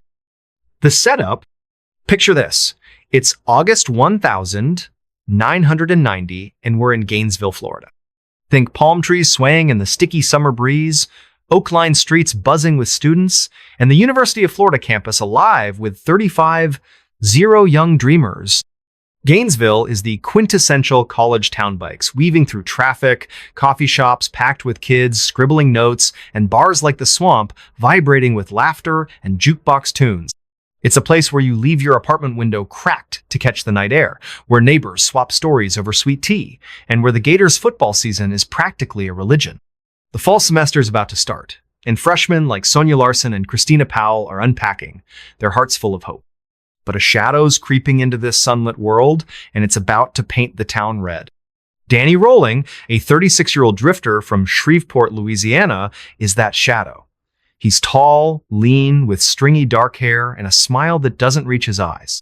The setup, picture this. It's August 1990, and we're in Gainesville, Florida. Think palm trees swaying in the sticky summer breeze, oak-lined streets buzzing with students, and the University of Florida campus alive with 35 young dreamers. Gainesville is the quintessential college town bikes, weaving through traffic, coffee shops packed with kids scribbling notes, and bars like the Swamp vibrating with laughter and jukebox tunes. It's a place where you leave your apartment window cracked to catch the night air, where neighbors swap stories over sweet tea, and where the Gators football season is practically a religion. The fall semester is about to start, and freshmen like Sonia Larson and Christina Powell are unpacking, their hearts full of hope. But a shadow's creeping into this sunlit world, and it's about to paint the town red. Danny Rolling, a 36-year-old drifter from Shreveport, Louisiana, is that shadow. He's tall, lean, with stringy dark hair and a smile that doesn't reach his eyes.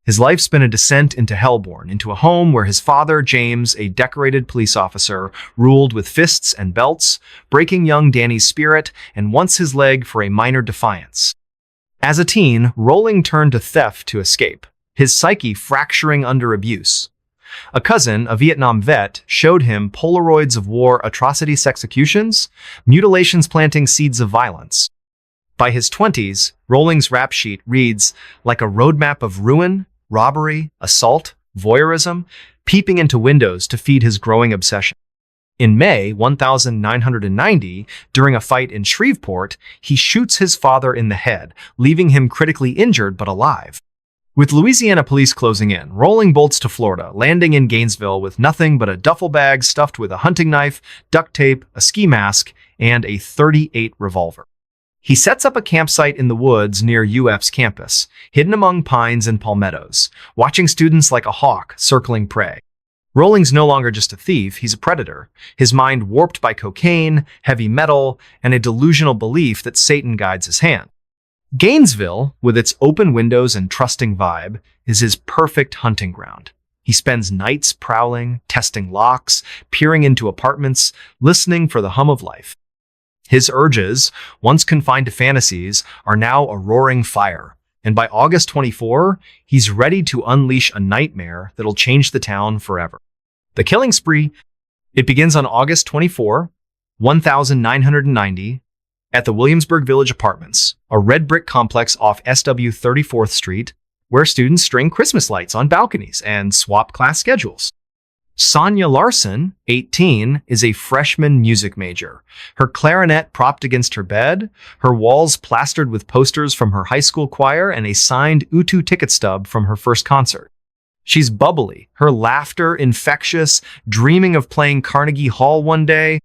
His life's been a descent into Hellborn, into a home where his father, James, a decorated police officer, ruled with fists and belts, breaking young Danny's spirit and once his leg for a minor defiance. As a teen, Rolling turned to theft to escape, his psyche fracturing under abuse. A cousin, a Vietnam vet, showed him Polaroids of war atrocities executions, mutilations planting seeds of violence. By his 20s, Rolling's rap sheet reads like a roadmap of ruin, robbery, assault, voyeurism, peeping into windows to feed his growing obsession. In May 1990, during a fight in Shreveport, he shoots his father in the head, leaving him critically injured but alive. With Louisiana police closing in, Rolling bolts to Florida, landing in Gainesville with nothing but a duffel bag stuffed with a hunting knife, duct tape, a ski mask, and a .38 revolver. He sets up a campsite in the woods near UF's campus, hidden among pines and palmettos, watching students like a hawk circling prey. Rolling's no longer just a thief, he's a predator, his mind warped by cocaine, heavy metal, and a delusional belief that Satan guides his hand. Gainesville, with its open windows and trusting vibe, is his perfect hunting ground. He spends nights prowling, testing locks, peering into apartments, listening for the hum of life. His urges, once confined to fantasies, are now a roaring fire. And by August 24, he's ready to unleash a nightmare that'll change the town forever. The killing spree, it begins on August 24, 1990, at the Williamsburg Village Apartments, a red brick complex off SW 34th Street, where students string Christmas lights on balconies and swap class schedules. Sonia Larson, 18, is a freshman music major, her clarinet propped against her bed, her walls plastered with posters from her high school choir and a signed U2 ticket stub from her first concert. She's bubbly, her laughter infectious, dreaming of playing Carnegie Hall one day.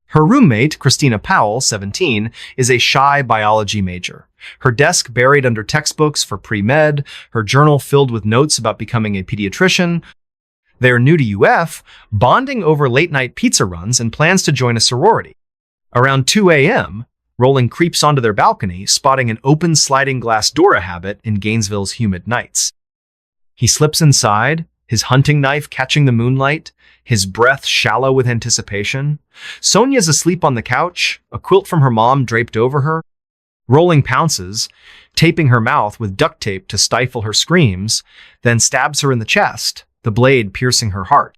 Her roommate, Christina Powell, 17, is a shy biology major, her desk buried under textbooks for pre-med, her journal filled with notes about becoming a pediatrician. They're new to UF, bonding over late-night pizza runs and plans to join a sorority. Around 2 a.m., Rolling creeps onto their balcony, spotting an open sliding glass door, a habit in Gainesville's humid nights. He slips inside, his hunting knife catching the moonlight, his breath shallow with anticipation. Sonia's asleep on the couch, a quilt from her mom draped over her. Rolling pounces, taping her mouth with duct tape to stifle her screams, then stabs her in the chest, the blade piercing her heart.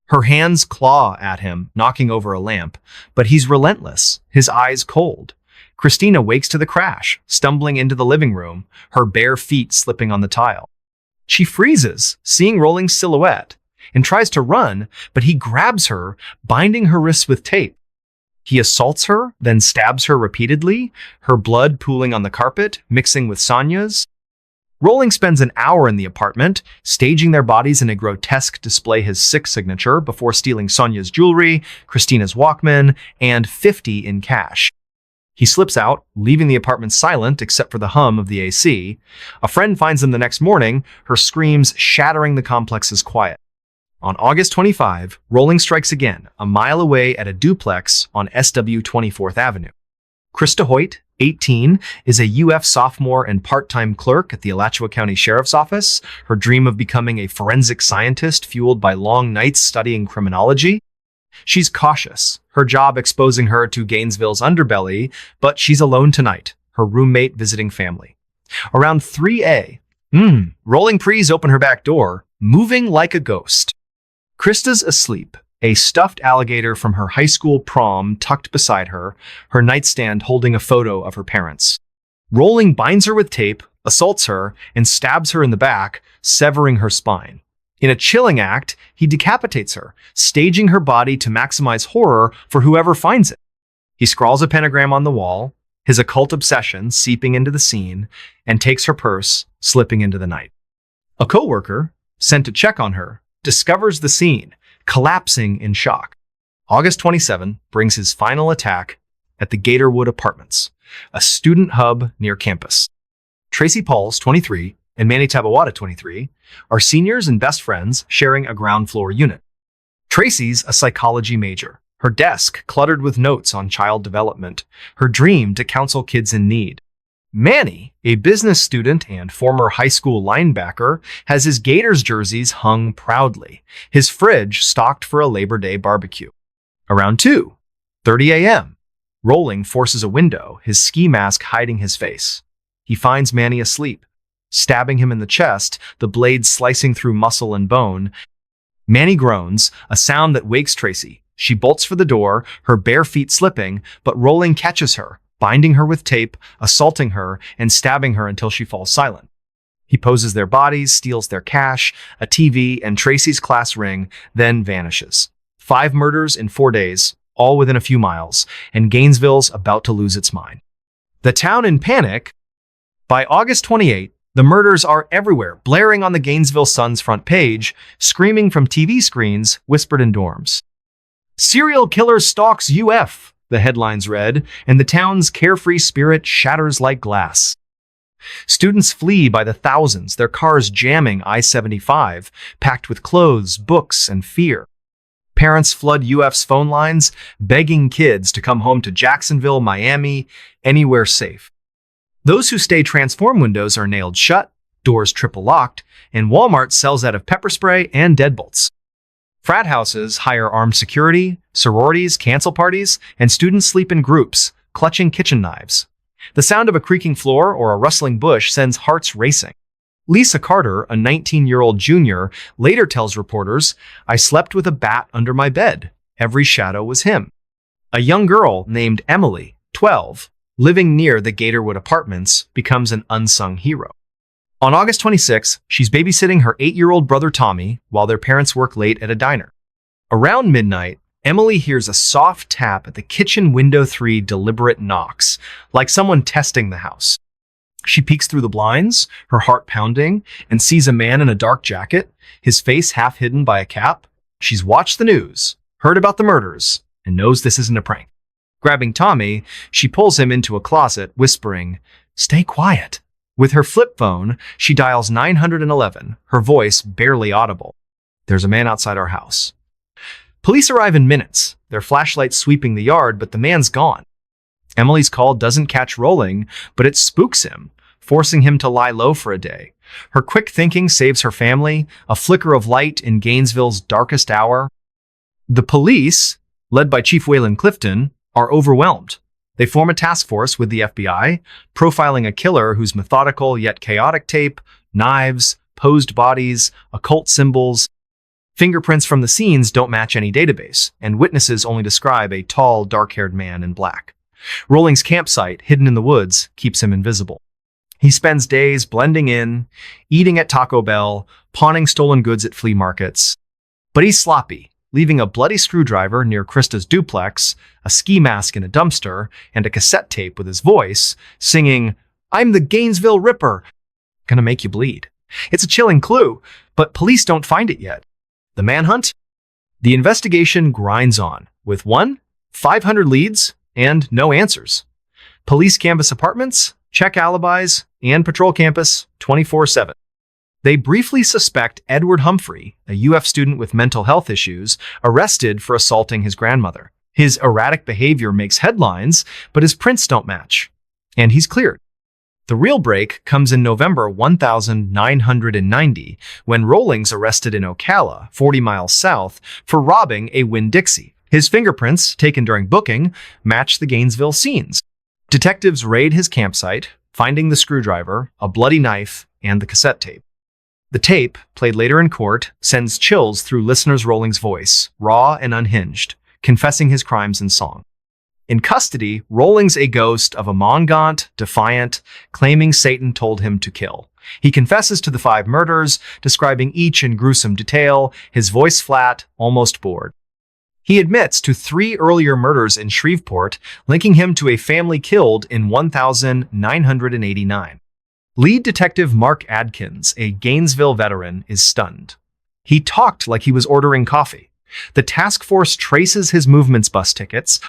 Her hands claw at him, knocking over a lamp, but he's relentless, his eyes cold. Christina wakes to the crash, stumbling into the living room, her bare feet slipping on the tile. She freezes, seeing Rolling's silhouette, and tries to run, but he grabs her, binding her wrists with tape. He assaults her, then stabs her repeatedly, her blood pooling on the carpet, mixing with Sonia's. Rolling spends an hour in the apartment, staging their bodies in a grotesque display his sick signature before stealing Sonia's jewelry, Christina's Walkman, and $50 in cash. He slips out, leaving the apartment silent except for the hum of the AC. A friend finds them the next morning, her screams shattering the complex's quiet. On August 25, Rolling strikes again, a mile away at a duplex on SW 24th Avenue. Krista Hoyt, 18, is a UF sophomore and part-time clerk at the Alachua County Sheriff's Office, her dream of becoming a forensic scientist fueled by long nights studying criminology. She's cautious, her job exposing her to Gainesville's underbelly, but she's alone tonight, her roommate visiting family. Around 3 a.m., Rolling prees open her back door, moving like a ghost. Krista's asleep, a stuffed alligator from her high school prom tucked beside her, her nightstand holding a photo of her parents. Rolling binds her with tape, assaults her, and stabs her in the back, severing her spine. In a chilling act, he decapitates her, staging her body to maximize horror for whoever finds it. He scrawls a pentagram on the wall, his occult obsession seeping into the scene, and takes her purse, slipping into the night. A coworker, sent to check on her, discovers the scene, collapsing in shock. August 27 brings his final attack at the Gatorwood Apartments, a student hub near campus. Tracy Pauls, 23, and Manny Tabawada, 23, are seniors and best friends sharing a ground floor unit. Tracy's a psychology major, her desk cluttered with notes on child development, her dream to counsel kids in need. Manny, a business student and former high school linebacker, has his Gators jerseys hung proudly, his fridge stocked for a Labor Day barbecue. Around 2:30 a.m., Rolling forces a window, his ski mask hiding his face. He finds Manny asleep, stabbing him in the chest, the blade slicing through muscle and bone. Manny groans, a sound that wakes Tracy. She bolts for the door, her bare feet slipping, but Rolling catches her, binding her with tape, assaulting her, and stabbing her until she falls silent. He poses their bodies, steals their cash, a TV, and Tracy's class ring, then vanishes. 5 murders in 4 days, all within a few miles, and Gainesville's about to lose its mind. The town in panic. By August 28, the murders are everywhere, blaring on the Gainesville Sun's front page, screaming from TV screens, whispered in dorms. "Serial killer stalks UF," the headlines read, and the town's carefree spirit shatters like glass. Students flee by the thousands, their cars jamming I-75, packed with clothes, books, and fear. Parents flood UF's phone lines, begging kids to come home to Jacksonville, Miami, anywhere safe. Those who stay transform windows are nailed shut, doors triple locked, and Walmart sells out of pepper spray and deadbolts. Frat houses hire armed security, sororities cancel parties, and students sleep in groups, clutching kitchen knives. The sound of a creaking floor or a rustling bush sends hearts racing. Lisa Carter, a 19-year-old junior, later tells reporters, "I slept with a bat under my bed. Every shadow was him." A young girl named Emily, 12, living near the Gatorwood Apartments, becomes an unsung hero. On August 26, she's babysitting her 8-year-old brother Tommy while their parents work late at a diner. Around midnight, Emily hears a soft tap at the kitchen window, 3 deliberate knocks, like someone testing the house. She peeks through the blinds, her heart pounding, and sees a man in a dark jacket, his face half hidden by a cap. She's watched the news, heard about the murders, and knows this isn't a prank. Grabbing Tommy, she pulls him into a closet, whispering, "Stay quiet." With her flip phone, she dials 911, her voice barely audible. "There's a man outside our house." Police arrive in minutes, their flashlights sweeping the yard, but the man's gone. Emily's call doesn't catch Rolling, but it spooks him, forcing him to lie low for a day. Her quick thinking saves her family, a flicker of light in Gainesville's darkest hour. The police, led by Chief Waylon Clifton, are overwhelmed. They form a task force with the FBI, profiling a killer whose methodical yet chaotic tape, knives, posed bodies, occult symbols. Fingerprints from the scenes don't match any database, and witnesses only describe a tall, dark-haired man in black. Rolling's campsite, hidden in the woods, keeps him invisible. He spends days blending in, eating at Taco Bell, pawning stolen goods at flea markets. But he's sloppy, leaving a bloody screwdriver near Krista's duplex, a ski mask in a dumpster, and a cassette tape with his voice, singing, "I'm the Gainesville Ripper." Gonna make you bleed. It's a chilling clue, but police don't find it yet. The manhunt? The investigation grinds on, with 500 leads, and no answers. Police canvass apartments, check alibis, and patrol campus 24/7. They briefly suspect Edward Humphrey, a UF student with mental health issues, arrested for assaulting his grandmother. His erratic behavior makes headlines, but his prints don't match, and he's cleared. The real break comes in November 1990, when Rolling's arrested in Ocala, 40 miles south, for robbing a Winn-Dixie. His fingerprints, taken during booking, match the Gainesville scenes. Detectives raid his campsite, finding the screwdriver, a bloody knife, and the cassette tape. The tape, played later in court, sends chills through listeners' Rolling's voice, raw and unhinged, confessing his crimes in song. In custody, Rolling's a ghost of a Mongaunt, defiant, claiming Satan told him to kill. He confesses to the 5 murders, describing each in gruesome detail, his voice flat, almost bored. He admits to 3 earlier murders in Shreveport, linking him to a family killed in 1989. Lead detective Mark Adkins, a Gainesville veteran, is stunned. He talked like he was ordering coffee. The task force traces his movements, bus tickets,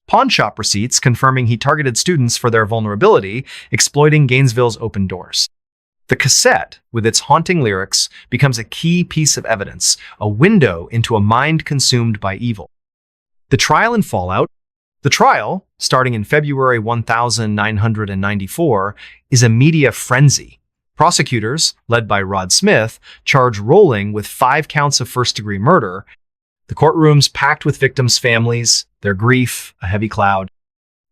pawn shop receipts confirming he targeted students for their vulnerability, exploiting Gainesville's open doors. The cassette, with its haunting lyrics, becomes a key piece of evidence, a window into a mind consumed by evil. The trial and fallout. The trial, starting in February 1994, is a media frenzy. Prosecutors, led by Rod Smith, charge Rolling with 5 counts of first-degree murder. The courtrooms packed with victims' families, their grief a heavy cloud.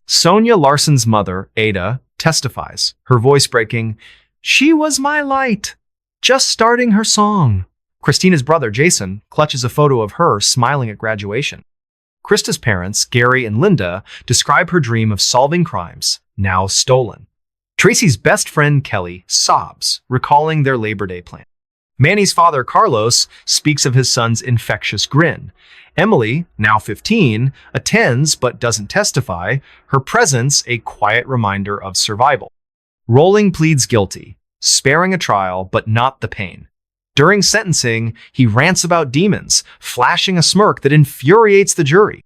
Sonia Larson's mother, Ada, testifies, her voice breaking, "She was my light, just starting her song." Christina's brother, Jason, clutches a photo of her smiling at graduation. Krista's parents, Gary and Linda, describe her dream of solving crimes, now stolen. Tracy's best friend, Kelly, sobs, recalling their Labor Day plan. Manny's father, Carlos, speaks of his son's infectious grin. Emily, now 15, attends but doesn't testify, her presence a quiet reminder of survival. Rolling pleads guilty, sparing a trial but not the pain. During sentencing, he rants about demons, flashing a smirk that infuriates the jury.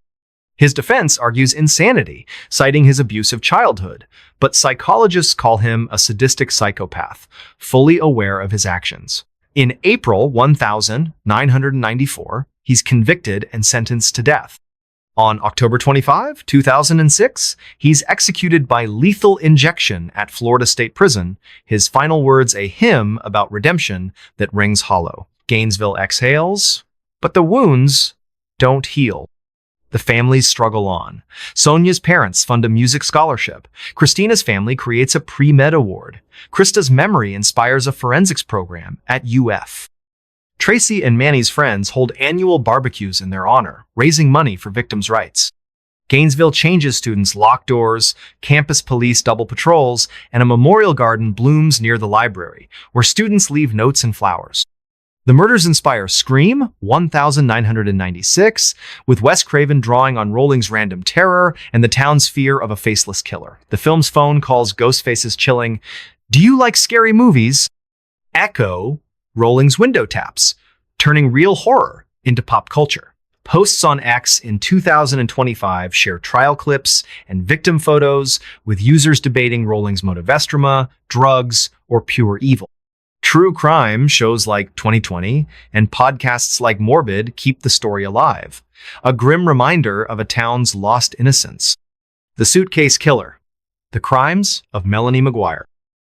His defense argues insanity, citing his abusive childhood, but psychologists call him a sadistic psychopath, fully aware of his actions. In April 1994, he's convicted and sentenced to death. On October 25, 2006, he's executed by lethal injection at Florida State Prison, his final words a hymn about redemption that rings hollow. Gainesville exhales, but the wounds don't heal. The families struggle on. Sonia's parents fund a music scholarship. Christina's family creates a pre-med award. Krista's memory inspires a forensics program at UF. Tracy and Manny's friends hold annual barbecues in their honor, raising money for victims' rights. Gainesville changes students' locked doors, campus police double patrols, and a memorial garden blooms near the library, where students leave notes and flowers. The murders inspire Scream, 1996, with Wes Craven drawing on Rolling's random terror and the town's fear of a faceless killer. The film's phone calls Ghostface's chilling, "Do you like scary movies?" Echo Rolling's window taps, turning real horror into pop culture. Posts on X in 2025 share trial clips and victim photos, with users debating Rolling's motive estrema, drugs, or pure evil. True crime shows like 2020 and podcasts like Morbid keep the story alive, a grim reminder of a town's lost innocence. The Suitcase Killer, The Crimes of Melanie McGuire.